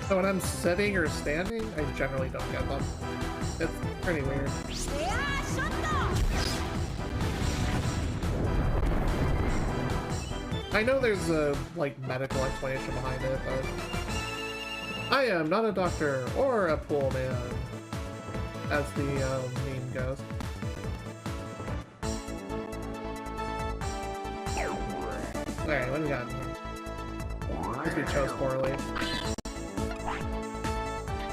So when I'm sitting or standing, I generally don't get them. It's pretty weird. I know there's a, like, medical explanation behind it, but I am not a doctor or a pool man, as the meme goes. Alright, what do we got in here? I guess we chose poorly.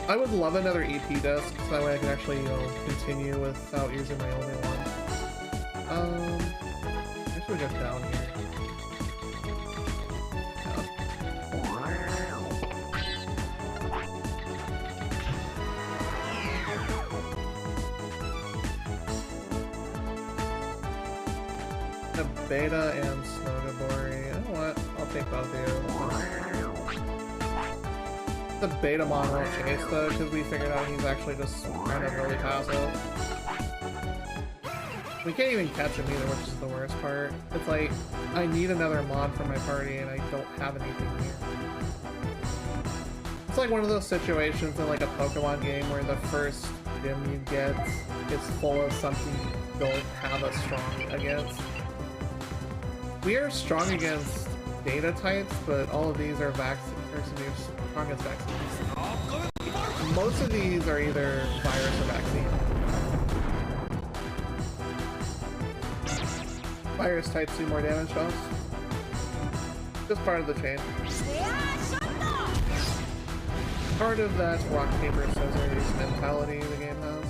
I would love another EP disc, so that way I can actually, you know, continue without using my only one. I guess we go down here. The beta and Snowgabori. You know what? I'll take both of you. The Betamon won't chase though, because we figured out he's actually just kind of really passive. We can't even catch him either, which is the worst part. It's like, I need another mod for my party and I don't have anything here. It's like one of those situations in like a Pokemon game where the first gym you get is full of something you don't have us strong against. We are strong against data types, but all of these are vaccine, or strong against vaccines. Most of these are either virus or vaccine. Virus types do more damage to us. Just part of the chain. Part of that rock, paper, scissors mentality the game has.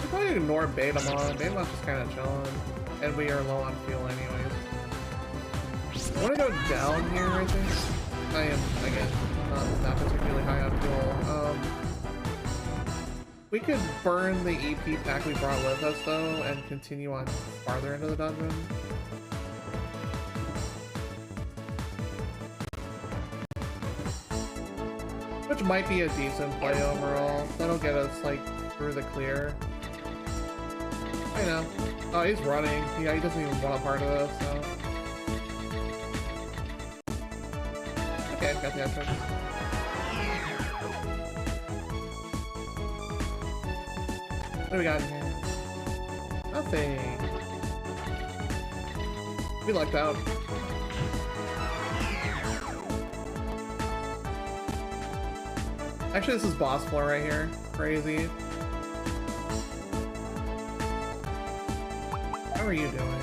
We probably ignore Betamon. Betamon's just kind of chilling. And we are low on fuel anyways. I want to go down here, I think. I am, again, not particularly high on fuel. We could burn the EP pack we brought with us, though, and continue on farther into the dungeon. Which might be a decent play overall. That'll get us, like, through the clear. I know. Oh, he's running. Yeah, he doesn't even want a part of this, so... Okay, got the entrance. What do we got in here? Nothing. We lucked out. Actually, this is boss floor right here. Crazy. How are you doing?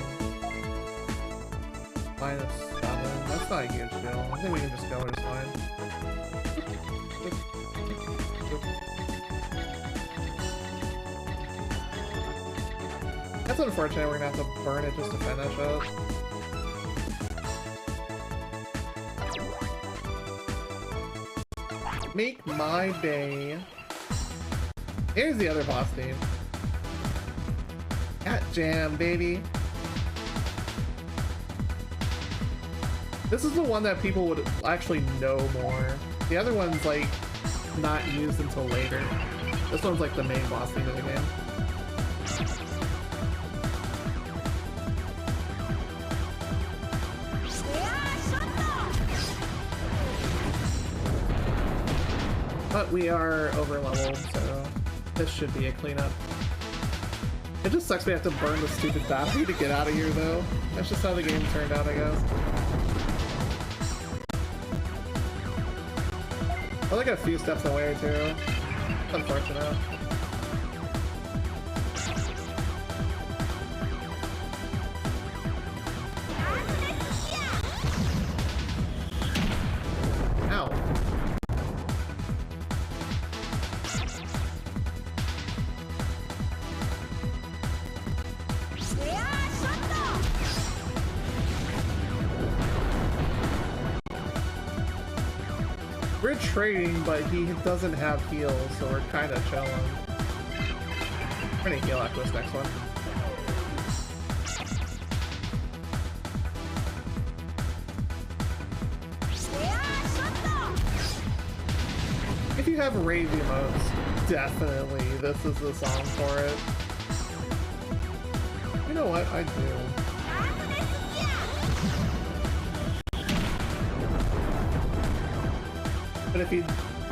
-7. That's not a huge deal. I think we can just go, it's fine. That's unfortunate, we're gonna have to burn it just to finish it. Make my day. Here's the other boss theme. Cat Jam, baby. This is the one that people would actually know more. The other one's like not used until later. This one's like the main boss theme of the game. But we are over leveled, so this should be a cleanup. It just sucks we have to burn the stupid battery to get out of here, though. That's just how the game turned out, I guess. I like a few steps away, too. It's unfortunate. Ow. We're trading, but he doesn't have heals, so we're kind of chilling. We're gonna heal after this next one. If you have rave emotes, definitely this is the song for it. You know what? I do. But if you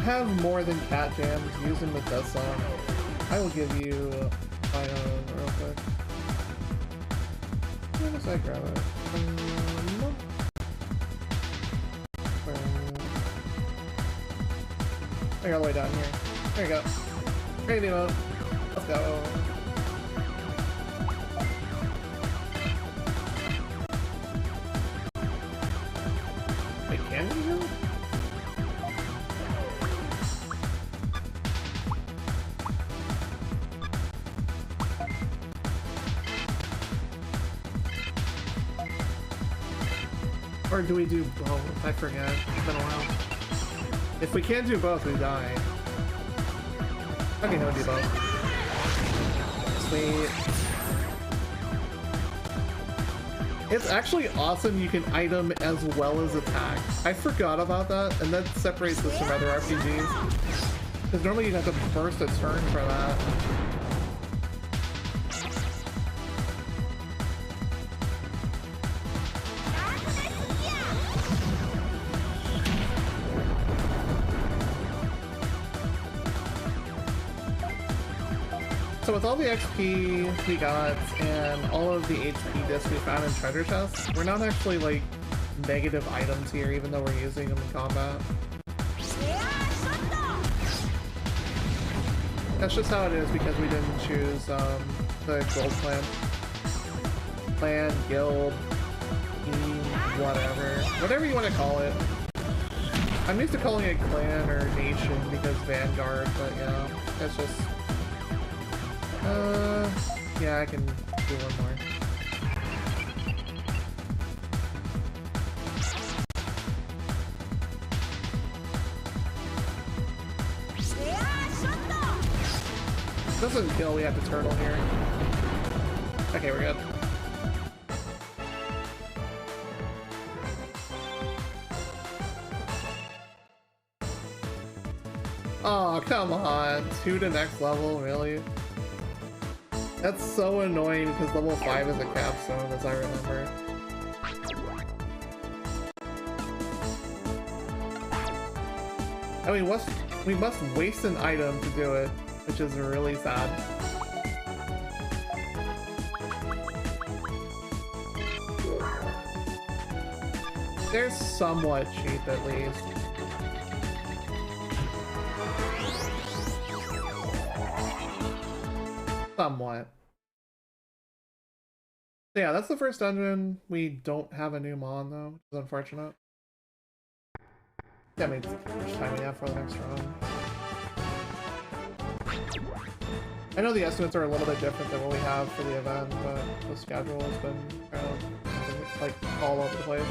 have more than cat jams, use them with this song. I will give you my own real quick. Where does I grab it? I got all the way down here. There you go. Great emote. Let's go. Wait, can we heal? Or do we do both? I forget. It's been a while. If we can't do both, we die. Okay, no, we do both. Sweet. It's actually awesome you can item as well as attack. I forgot about that, and that separates this from other RPGs. Because normally you have to burst a turn for that. So with all the XP we got and all of the HP discs we found in treasure chests, we're not actually like negative items here even though we're using them in combat. That's just how it is because we didn't choose the gold clan, guild, team, whatever you want to call it. I'm used to calling it clan or nation because Vanguard, but yeah, that's just yeah, I can do one more. Doesn't kill, we have to turtle here. Okay, we're good. Oh, come on. 2 to next level, really? That's so annoying because level 5 is a capstone, as I remember. I mean, we must waste an item to do it, which is really sad. They're somewhat cheap, at least. Somewhat. Yeah, that's the first dungeon. We don't have a new mon, though, which is unfortunate. That means how much time we have for the next run. I know the estimates are a little bit different than what we have for the event, but the schedule has been kind of like all over the place.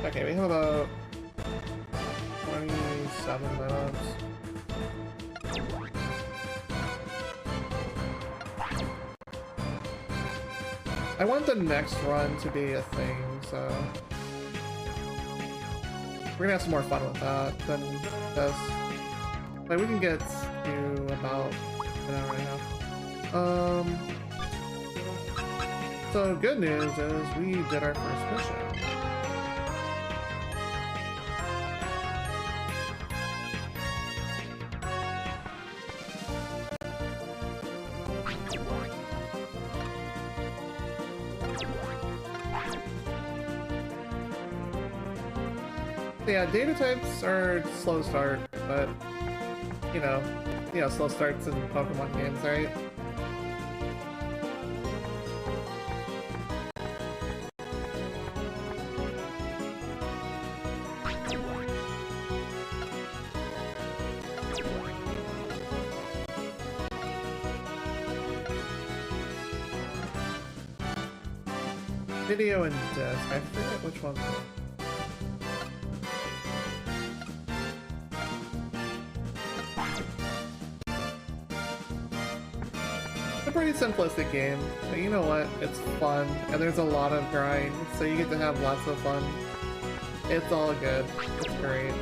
Okay, we have about 27 minutes. I want the next run to be a thing, so we're gonna have some more fun with that than this. Like, we can get to about an hour and a half. So good news is we did our first mission. Yeah, data types are slow start, but you know, slow starts in Pokemon games, right? Video and disc, I forget which one's which. Pretty simplistic game, but you know what? It's fun, and there's a lot of grind, so you get to have lots of fun. It's all good. It's great.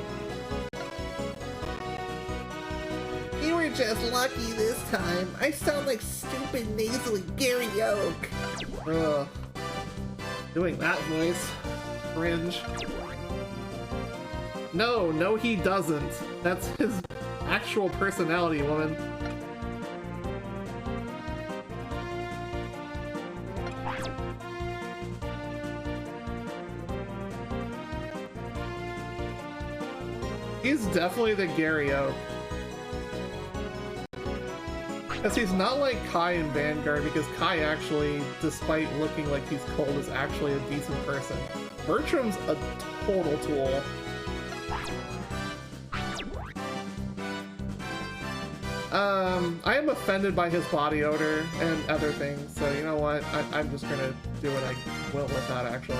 You were just lucky this time. I sound like stupid nasally Gary Oak. Ugh. Doing that voice. Cringe. No, he doesn't. That's his actual personality, woman. He's definitely the Gary Oak. Because he's not like Kai in Vanguard, because Kai actually, despite looking like he's cold, is actually a decent person. Bertram's a total tool. I am offended by his body odor and other things, so you know what? I'm just gonna do what I will with that, actually.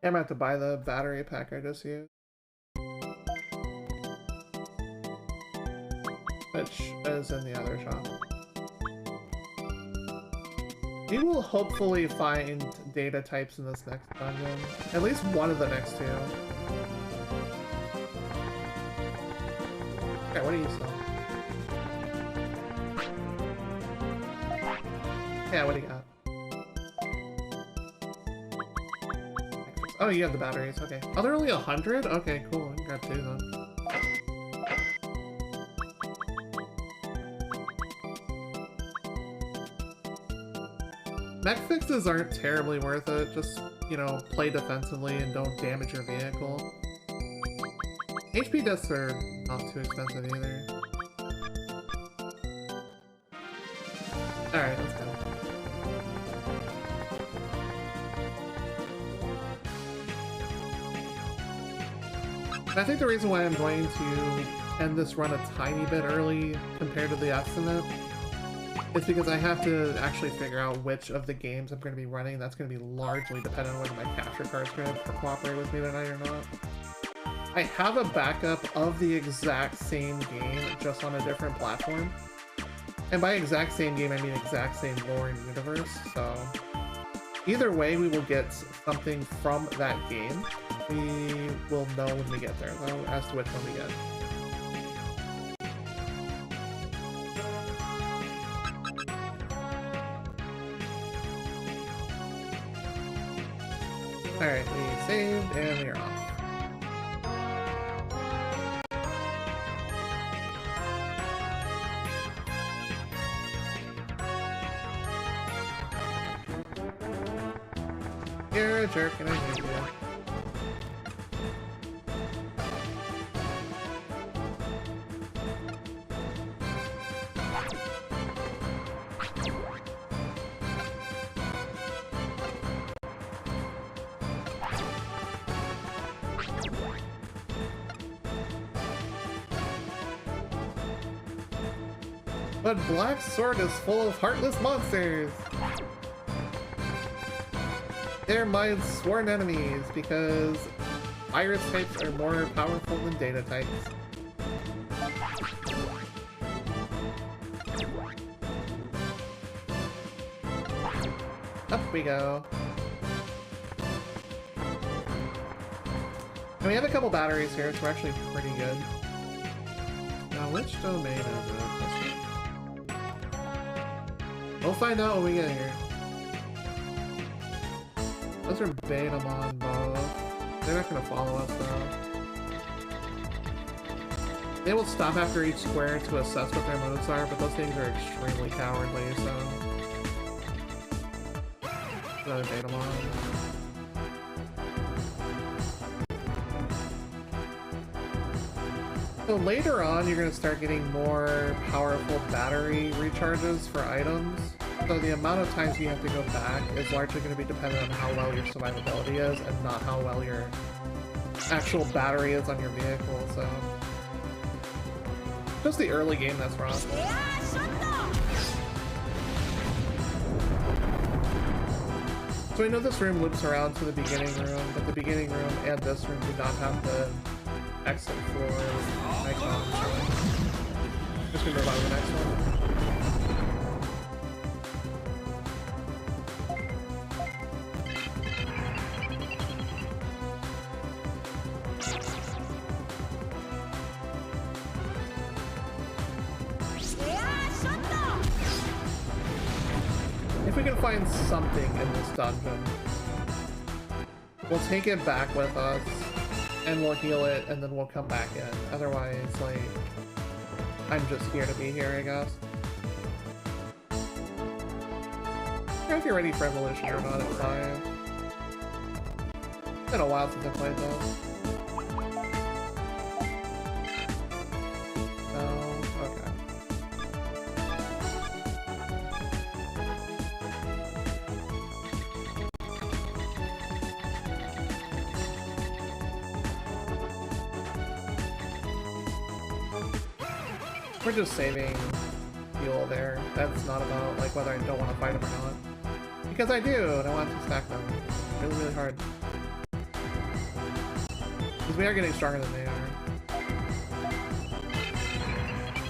I'm gonna have to buy the battery pack I just used. Which is in the other shop. We will hopefully find data types in this next dungeon. At least one of the next two. Okay, what do you sell? Yeah, what do you got? Oh, you have the batteries, okay. Oh, they're only 100? Okay, cool. I can grab 2 then. Mech fixes aren't terribly worth it. Just, you know, play defensively and don't damage your vehicle. HP discs are not too expensive either. Alright, let's go. And I think the reason why I'm going to end this run a tiny bit early compared to the estimate is because I have to actually figure out which of the games I'm going to be running. That's going to be largely dependent on whether my capture card's going to cooperate with me tonight or not. I have a backup of the exact same game, just on a different platform. And by exact same game, I mean exact same lore and universe, so... Either way, we will get something from that game. We will know when we get there, though, as to which one we get. Alright, we saved, and we are off. You're a jerk, and I hate you. But Black Sword is full of heartless monsters! They're my sworn enemies because virus types are more powerful than data types. Up we go. And we have a couple batteries here, so we're actually pretty good. Now, which domain is it? We'll find out when we get here. Those are Betamon both. They're not gonna follow us though. They will stop after each square to assess what their moves are, but those things are extremely cowardly, so... Another Betamon. So later on, you're gonna start getting more powerful battery recharges for items. So the amount of times you have to go back is largely going to be dependent on how well your survivability is and not how well your actual battery is on your vehicle, so... Just the early game that's wrong. So I know this room loops around to the beginning room, but the beginning room and this room do not have the exit floor icon showing. Just gonna move on to the next one. If we can find something in this dungeon, we'll take it back with us, and we'll heal it, and then we'll come back in. Otherwise, like, I'm just here to be here, I guess. I don't know if you're ready for Evolution or not, it's fine. It's been a while since I played this. We're just saving fuel there. That's not about like whether I don't want to fight them or not. Because I do, and I want to stack them really, really hard. Because we are getting stronger than they are.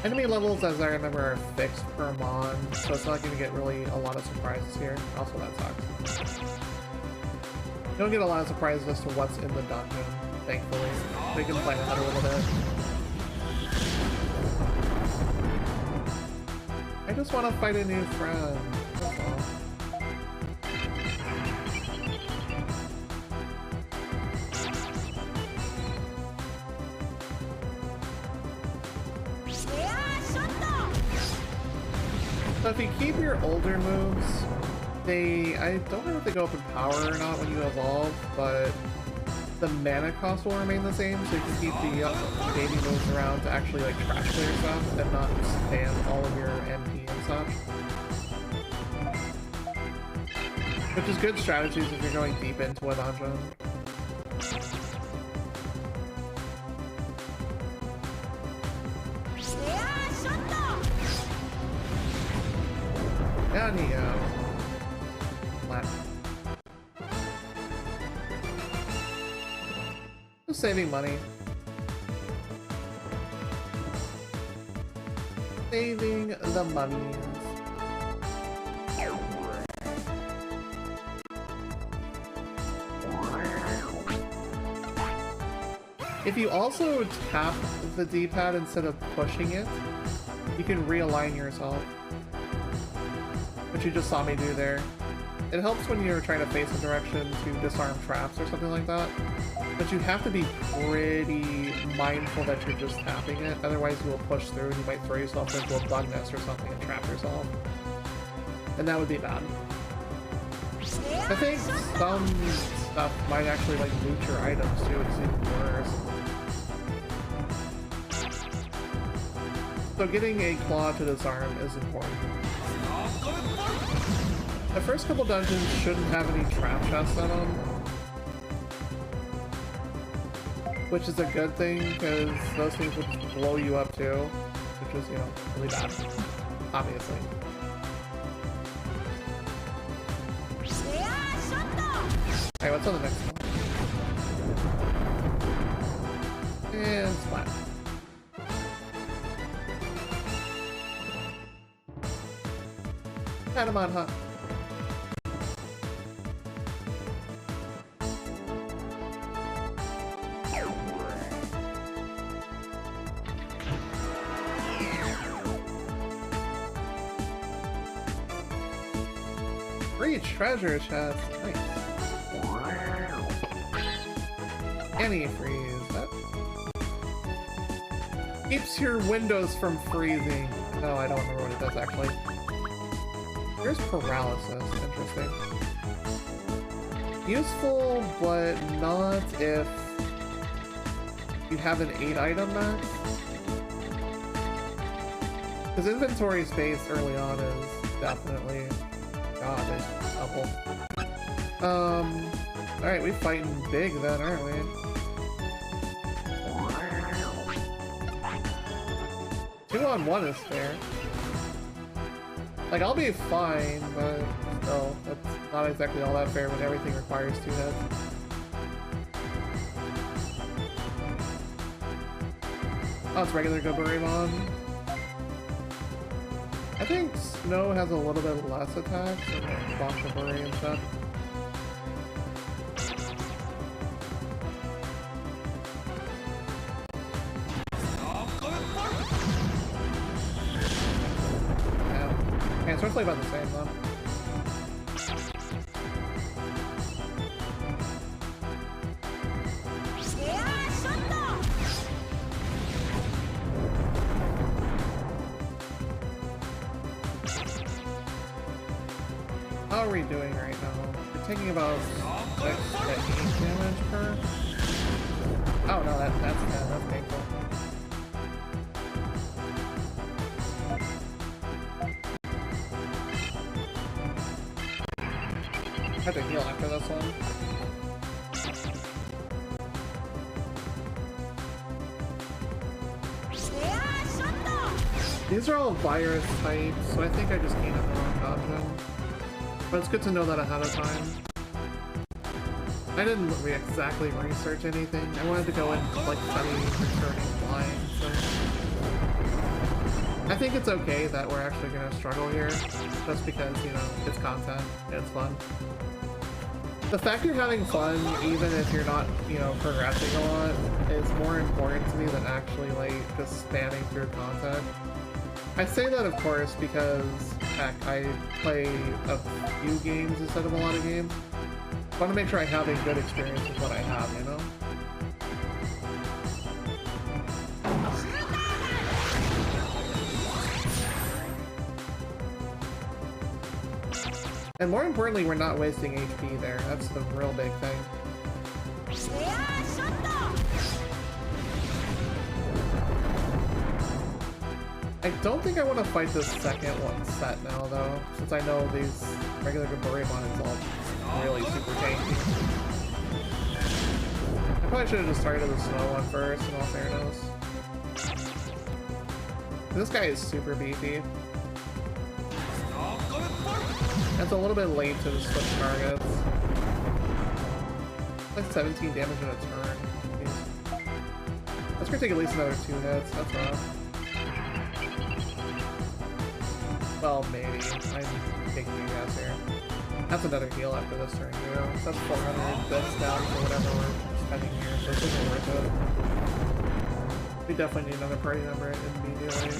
Enemy levels, as I remember, are fixed per mon, so it's not going to get really a lot of surprises here. Also, that sucks. You don't get a lot of surprises as to what's in the dungeon, thankfully. They can plan ahead a little bit. I just want to fight a new friend, that's all. So if you keep your older moves, I don't know if they go up in power or not when you evolve, but the mana cost will remain the same, so you can keep the baby moves around to actually like trash clear stuff and not spam all of your MP and such. Which is good strategies if you're going deep into a dungeon. Down you go. Flat. Just saving money. Saving the monies. If you also tap the D-pad instead of pushing it, you can realign yourself. Which you just saw me do there. It helps when you're trying to face a direction to disarm traps or something like that. But you have to be pretty mindful that you're just tapping it, otherwise you will push through and you might throw yourself into a bug nest or something and trap yourself. And that would be bad. I think some stuff might actually like loot your items too, it's even worse. So getting a claw to disarm is important. The first couple dungeons shouldn't have any trap chests on them, which is a good thing because those things will just blow you up too, which is, you know, really bad, obviously. Alright, what's on the next one? And splat. Had him on, huh? Free treasure chest. Nice. Anti-freeze. That keeps your windows from freezing. No, I don't remember what it does actually. Here's paralysis. Interesting. Useful, but not if you have an 8-item max. Because inventory space early on is definitely... God, there's a couple. Alright, we fighting big then, aren't we? Two on one is fair. Like, I'll be fine, but still, that's not exactly all that fair when everything requires 2 hits. Oh, it's regular Goburimon. I think Snow has a little bit less attacks than like Bakaburi and stuff. Yeah, it's roughly about the same though. How are we doing right now? We're taking about 6 damage per. Oh no, that's painful. I have to heal after this one. These are all virus types, so I think I just came at the wrong dungeon. But it's good to know that ahead of time. I didn't exactly research anything. I wanted to go in like semi-returning blind, so... I think it's okay that we're actually gonna struggle here, just because, you know, it's content, it's fun. The fact you're having fun, even if you're not, you know, progressing a lot, is more important to me than actually, like, just spamming through content. I say that, of course, because, heck, I play a few games instead of a lot of games. I want to make sure I have a good experience with what I have, you know? And more importantly, we're not wasting HP there. That's the real big thing. I don't think I want to fight this second one set now, though, since I know these regular Doraemon is all really super tanky. I probably should have just targeted the snow one first, in all fairness. This guy is super beefy. It's a little bit late to switch targets. Like 17 damage in a turn. Jeez. That's gonna take at least another 2 hits. That's rough. Well, maybe. I'm taking a guess here. That's another heal after this turn, you know? So that's 400 bits down for whatever we're spending here, so this isn't worth it. We definitely need another party member immediately.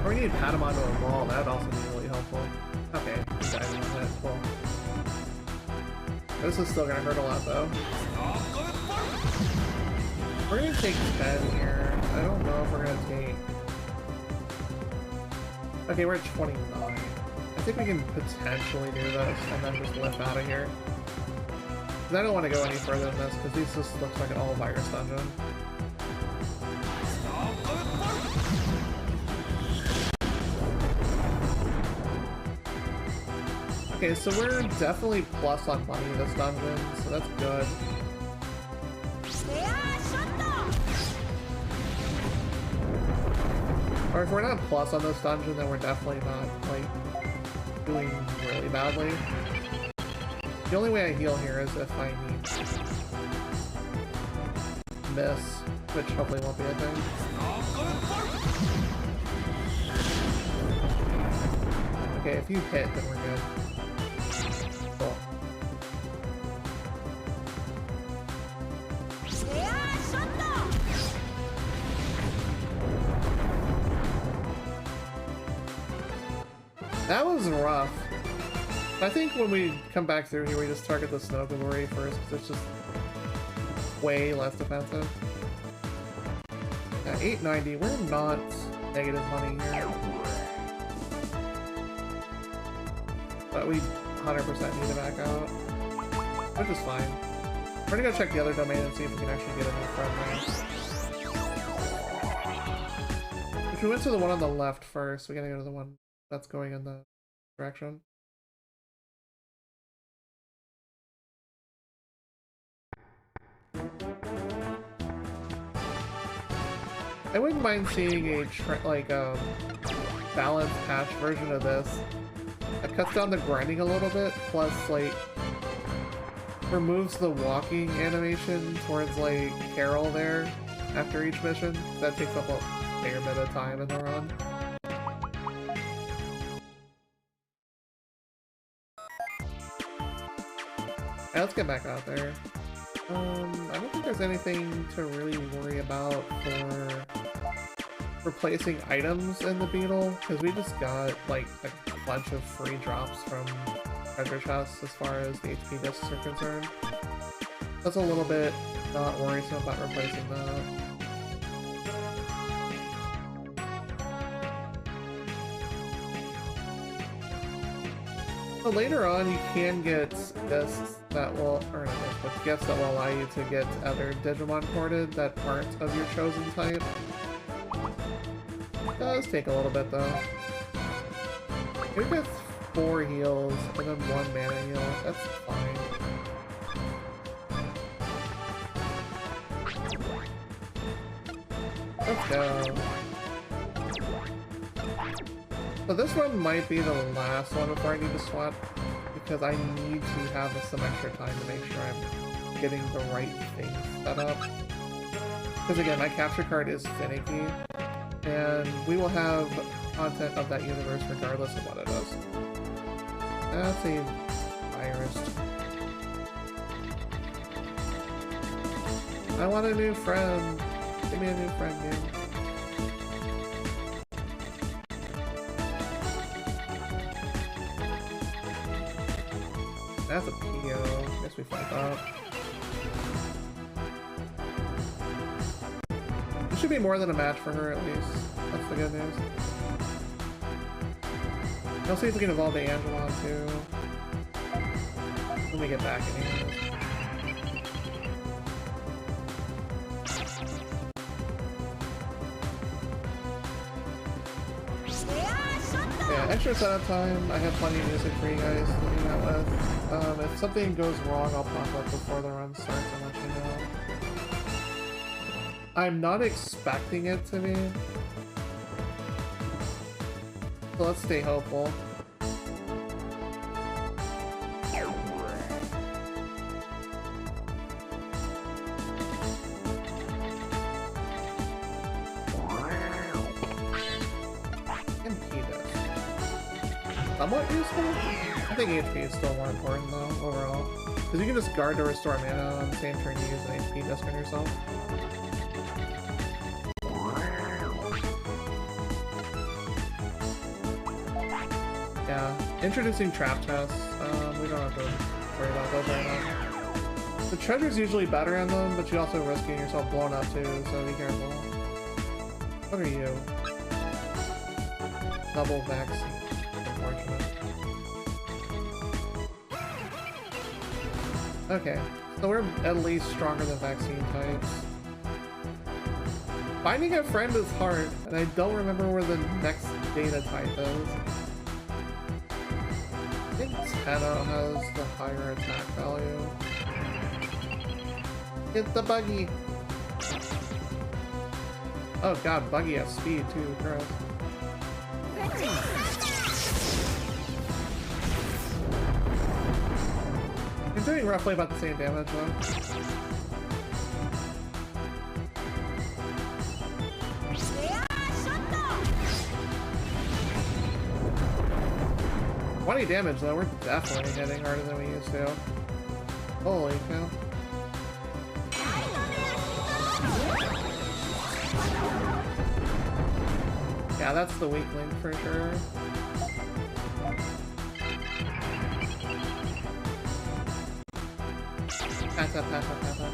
Or we need to pat him onto a wall, that would also be really helpful. Okay, he died in 1 hit, cool. This is still gonna hurt a lot though. We're gonna take 10 here. I don't know if we're gonna take... Okay, we're at 29. I think we can potentially do this and then just lift out of here. Because I don't want to go any further than this, because this just looks like an all-virus dungeon. Okay, so we're definitely plus on money in this dungeon, so that's good. Or if we're not plus on this dungeon, then we're definitely not, like, doing really badly. The only way I heal here is if I need miss, which hopefully won't be a thing. Okay, if you hit, then we're good. Cool. That was rough. I think when we come back through here, we just target the Snow Glory first, because it's just way less defensive. At 890, we're not negative money here. But we 100% need to back out, which is fine. We're gonna go check the other domain and see if we can actually get a new friendly. If we went to the one on the left first, we gotta go to the one that's going in the direction. I wouldn't mind seeing a balanced patch version of this. It cuts down the grinding a little bit, plus like removes the walking animation towards like Carol there after each mission. That takes up a fair bit of time in the run. Alright, let's get back out there. I don't think there's anything to really worry about for replacing items in the Beetle, because we just got like a bunch of free drops from treasure chests as far as the HP discs are concerned. That's a little bit not worrisome about replacing that. But later on, you can get discs that will, or not discs, but gifts that will allow you to get other Digimon ported that aren't of your chosen type. It does take a little bit though. Maybe with 4 heals and then 1 mana heal, that's fine. Let's go. So this one might be the last one before I need to swap, because I need to have some extra time to make sure I'm getting the right thing set up. Because again, my capture card is finicky, and we will have content of that universe regardless of what it is. That's a virus. I want a new friend. Give me a new friend, game. That's a PO. Guess we fucked up. It should be more than a match for her at least. That's the good news. I'll see if we can evolve the Angelon too. When we get back anyways. Yeah, extra setup time. I have plenty of music for you guys to hang out with. If something goes wrong, I'll pop up before the run starts and let you know. I'm not expecting it to be. So let's stay hopeful. Somewhat useful? I think HP is still more important though, overall. Because you can just guard to restore mana on the same turn you use an HP disc on yourself. Yeah, introducing trap tests. We don't have to worry about those right now. The treasure's usually better in them, but you also risk getting yourself blown up too, so be careful. What are you? Double vaccine. Okay, so we're at least stronger than vaccine types. Finding a friend is hard, and I don't remember where the next data type is. I think Tenno has the higher attack value. Get the buggy! Oh god, buggy has speed too, gross. He's doing roughly about the same damage though. 20 damage though, we're definitely hitting harder than we used to. Holy cow. Yeah, that's the weak link for sure. Pass up, pass up, pass up.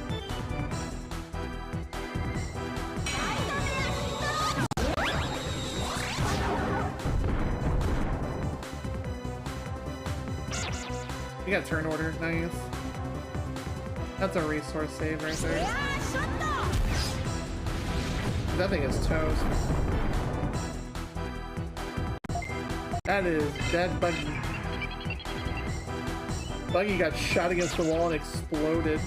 You got turn order, nice. That's a resource save right there. That thing is toast. That is dead buggy. Buggy got shot against the wall and exploded.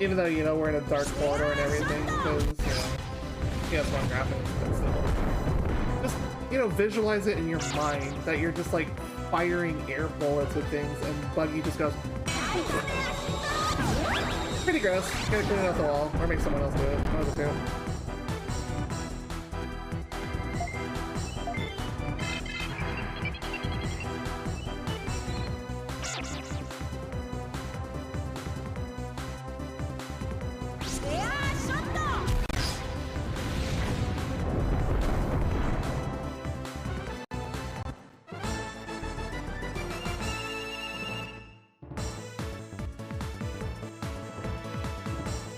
Even though, you know, we're in a dark corridor and everything, because, you know, PS1 graphics, but still. Just, you know, visualize it in your mind that you're just, like, firing air bullets at things, and Buggy just goes... Pretty gross. Gotta clean out the wall, or make someone else do it. One of the two.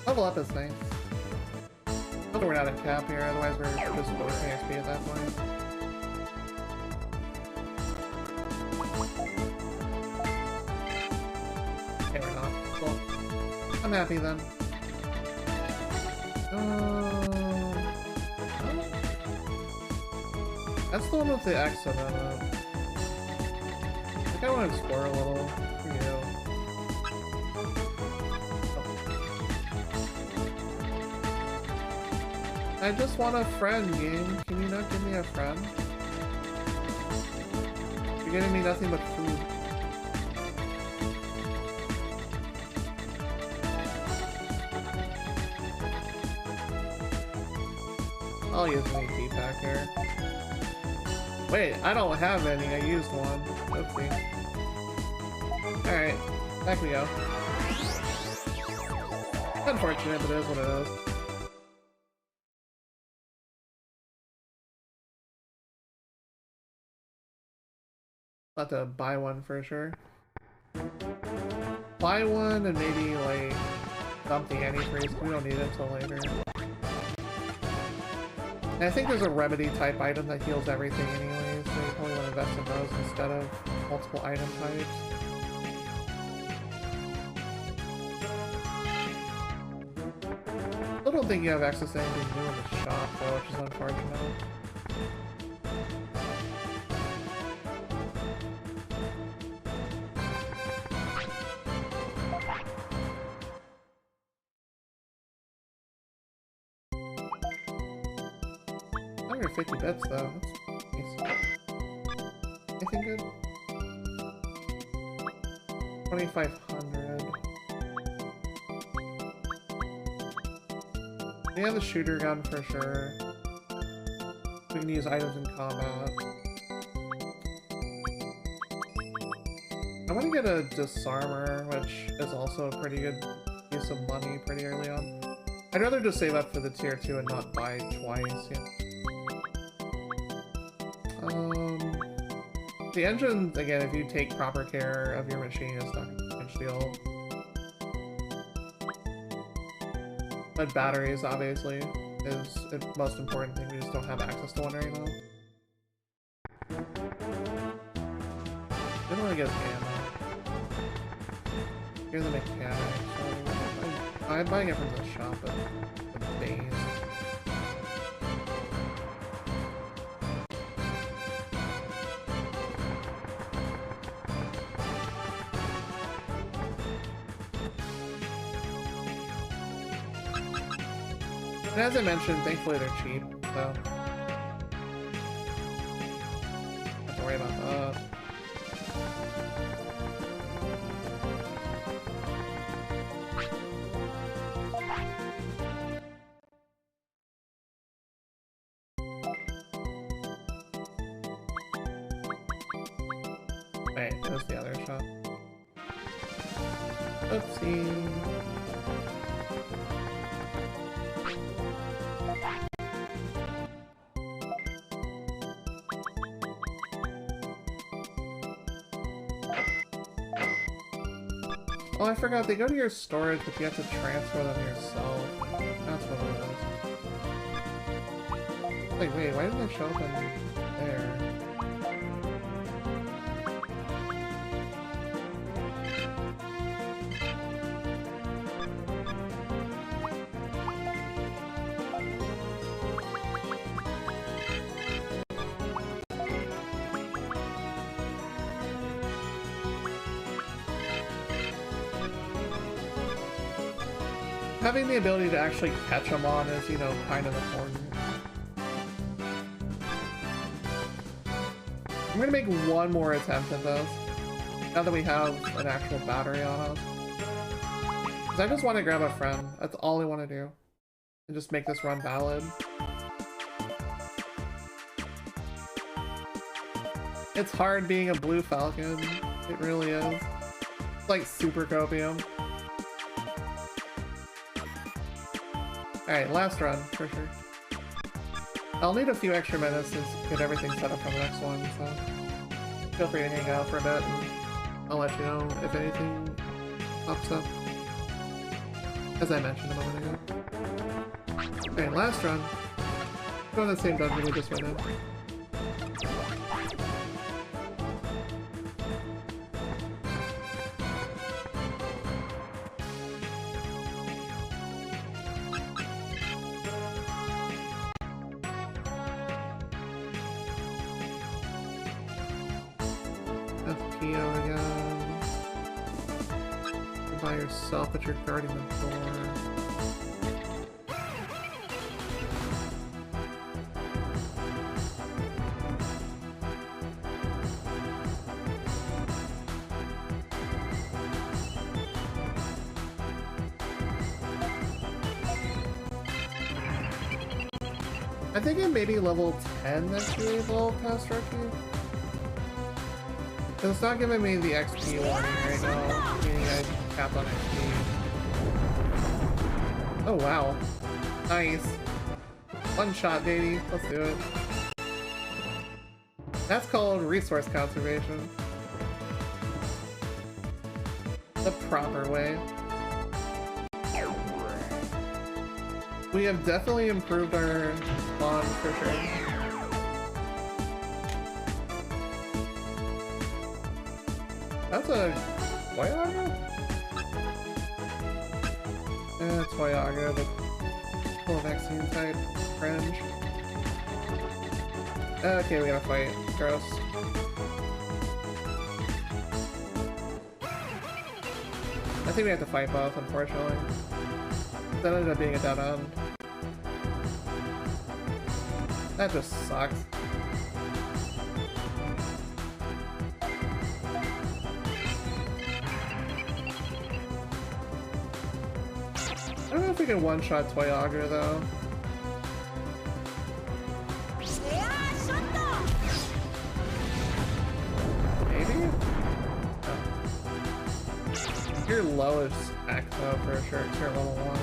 Level up is nice. Although we're not at cap here, otherwise we're just forcing XP at that point. Okay, we're not. Cool. I'm happy then. That's the one with the X on it. I think I want to explore a little. For you. I just want a friend, game. Can you not give me a friend? You're giving me nothing but food. I'll use an AP pack here. Wait, I don't have any. I used one. Oopsie. Alright, back we go. Unfortunate, but it is what it is. I'll have to buy one for sure. Buy one and maybe like dump the antifreeze. We don't need it until later. And I think there's a remedy type item that heals everything anyways, so you probably want to invest in those instead of multiple item types. I don't think you have access to anything new in the shop though, which is unfortunate. Under 50 bits though. That's nice. Anything good? 2,500. We have the shooter gun for sure. We can use items in combat. I want to get a disarmer, which is also a pretty good use of money pretty early on. I'd rather just save up for the tier 2 and not buy twice, yeah. The engine, again, if you take proper care of your machine, it's not a huge deal. But batteries, obviously, is the most important thing. We just don't have access to one right now. Didn't really get ammo. Here's the mechanic, so I'm buying it from the shop at the base. And as I mentioned, thankfully they're cheap, so don't have to worry about that. Wait, it was the other shop. Oopsie. Oh, I forgot, they go to your storage, but you have to transfer them yourself. That's what it is. Like, wait, why didn't they show up in there? Having the ability to actually catch them on is, you know, kind of important. I'm gonna make one more attempt at this, now that we have an actual battery on us. Because I just want to grab a friend, that's all I want to do. And just make this run valid. It's hard being a blue falcon, it really is. It's like super copium. Alright, last run, for sure. I'll need a few extra minutes to get everything set up for the next one, so feel free to hang out for a bit, and I'll let you know if anything pops up. As I mentioned a moment ago. Alright, last run. Go in the same dungeon we just went in. Yourself, but you're guarding the door. I think I'm maybe level 10 next year evolved past Rookie. It's not giving me the XP warning right now, meaning I capped on XP. Oh wow. Nice. One shot, baby. Let's do it. That's called resource conservation. The proper way. We have definitely improved our spawn for sure. That's a Toyaga? Yeah, Toyaga, the full vaccine type. Cringe. Okay, we gotta fight. Gross. I think we have to fight both, unfortunately. That ended up being a dead end. That just sucks. I don't know if we can one-shot Toyaga though. Maybe? Oh. Your lowest act though for sure, because you're level 1.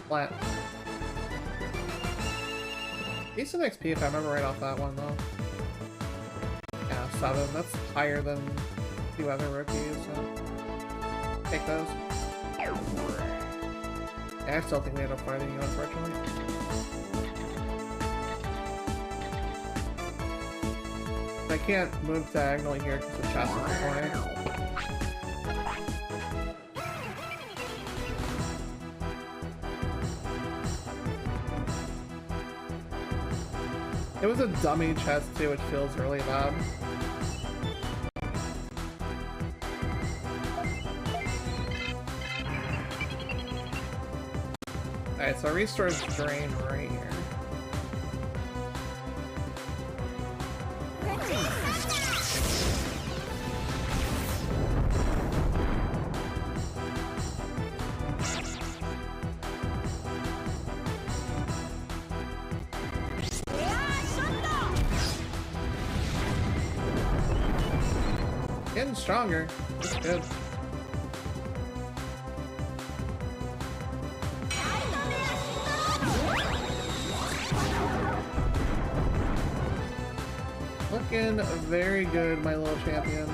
Flat. Decent XP if I remember right off that one though. Yeah, 7. That's higher than few other rookies, so take those. Yeah, I still think we end up fighting you, unfortunately. I can't move diagonally here because the chest is in the corner. It was a dummy chest too, which feels really bad. Alright, so restores drain right here. Getting stronger. That's good. Looking very good, my little champion.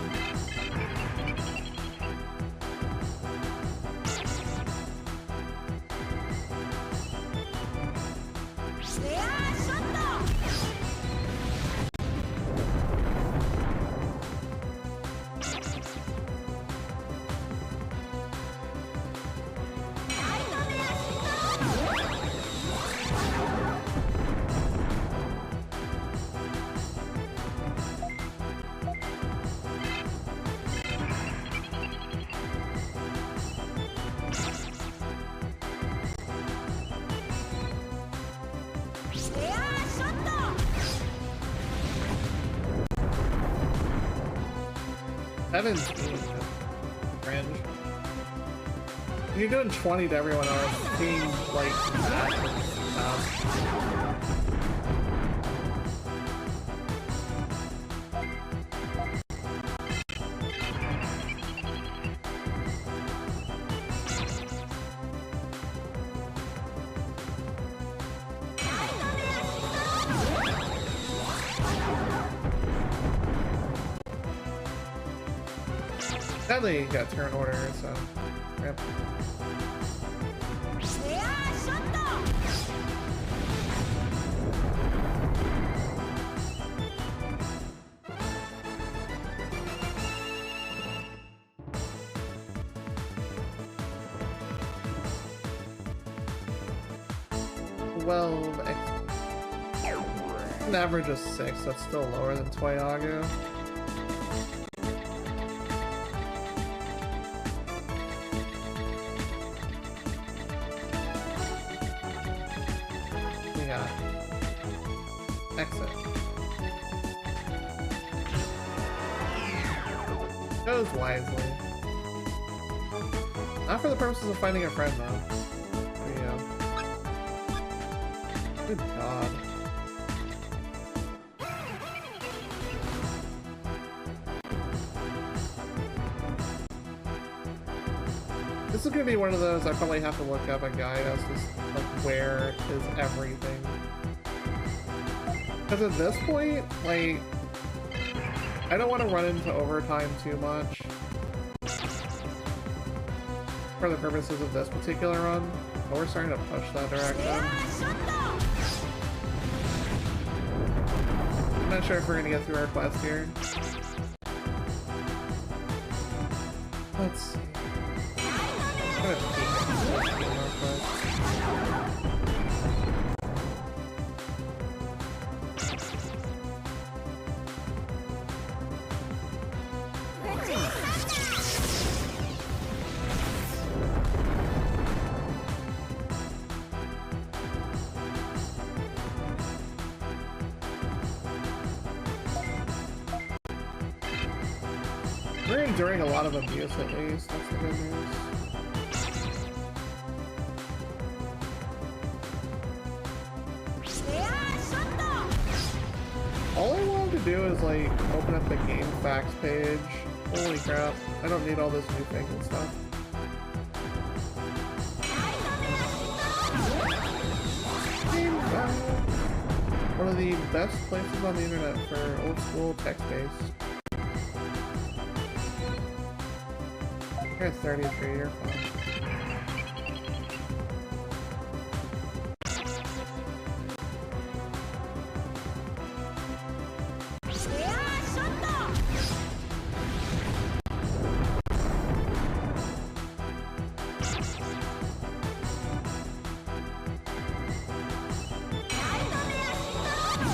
Seven's cringe. When you're doing 20 to everyone else, being like that sadly, you got turn order, so yep. Well, an average of 6, that's still lower than Toyaga. Exit. Chose wisely. Not for the purposes of finding a friend, though. There you go. Good God. This is gonna be one of those I probably have to look up a guide as to like where is everything. Because at this point, like, I don't want to run into overtime too much for the purposes of this particular run. But we're starting to push that direction. I'm not sure if we're gonna get through our quest here. Let's see. I'm gonna peek at this game real quick. We're enduring a lot of abuse at least, that's the good news. All I wanted to do is like open up the game facts page. Holy crap, I don't need all this new thinking stuff. Game facts. One of the best places on the internet for old school text-based. You're at 33, you're fine.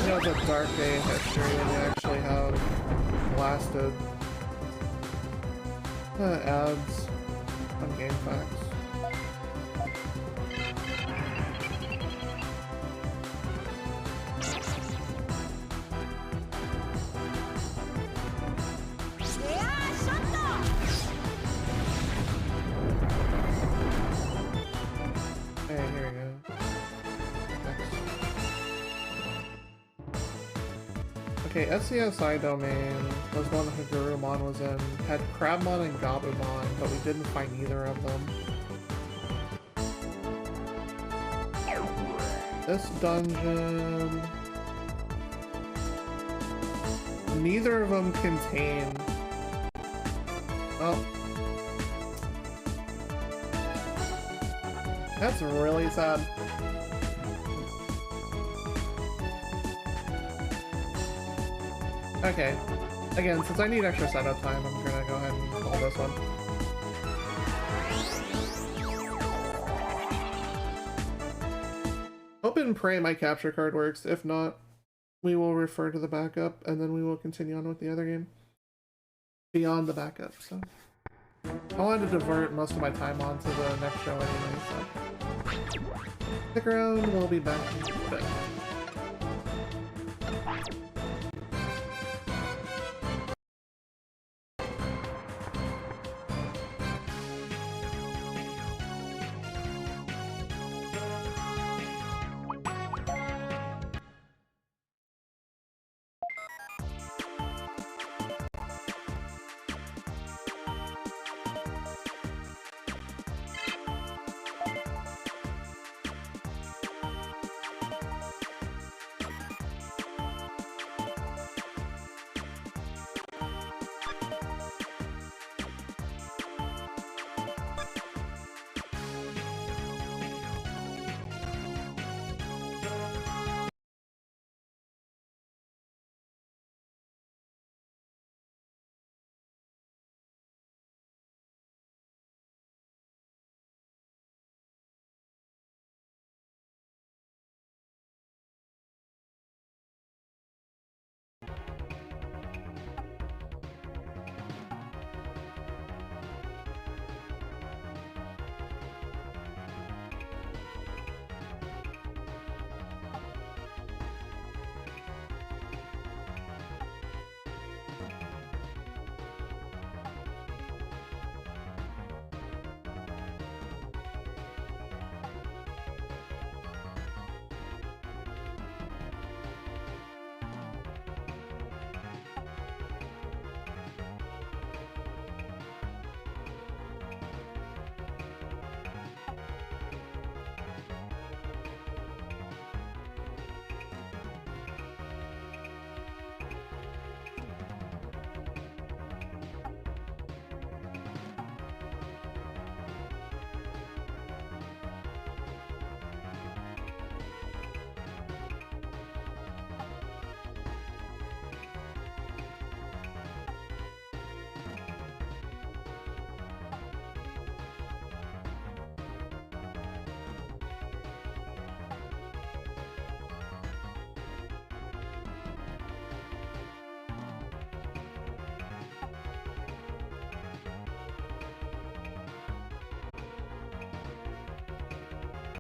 You know, it's a dark day in history when you actually have blasted ads on GameFAQs. Hey, here we go. Okay, SCSI domain was one that Garurumon was in. Had Crabmon and Gabumon, but we didn't find either of them. This dungeon... Neither of them contain... Oh. That's really sad. Okay, again, since I need extra setup time, I'm gonna go ahead and call this one. Hope and pray my capture card works. If not, we will refer to the backup, and then we will continue on with the other game. Beyond the backup, so. I wanted to divert most of my time onto the next show anyway, so. Stick around, we'll be back in a bit.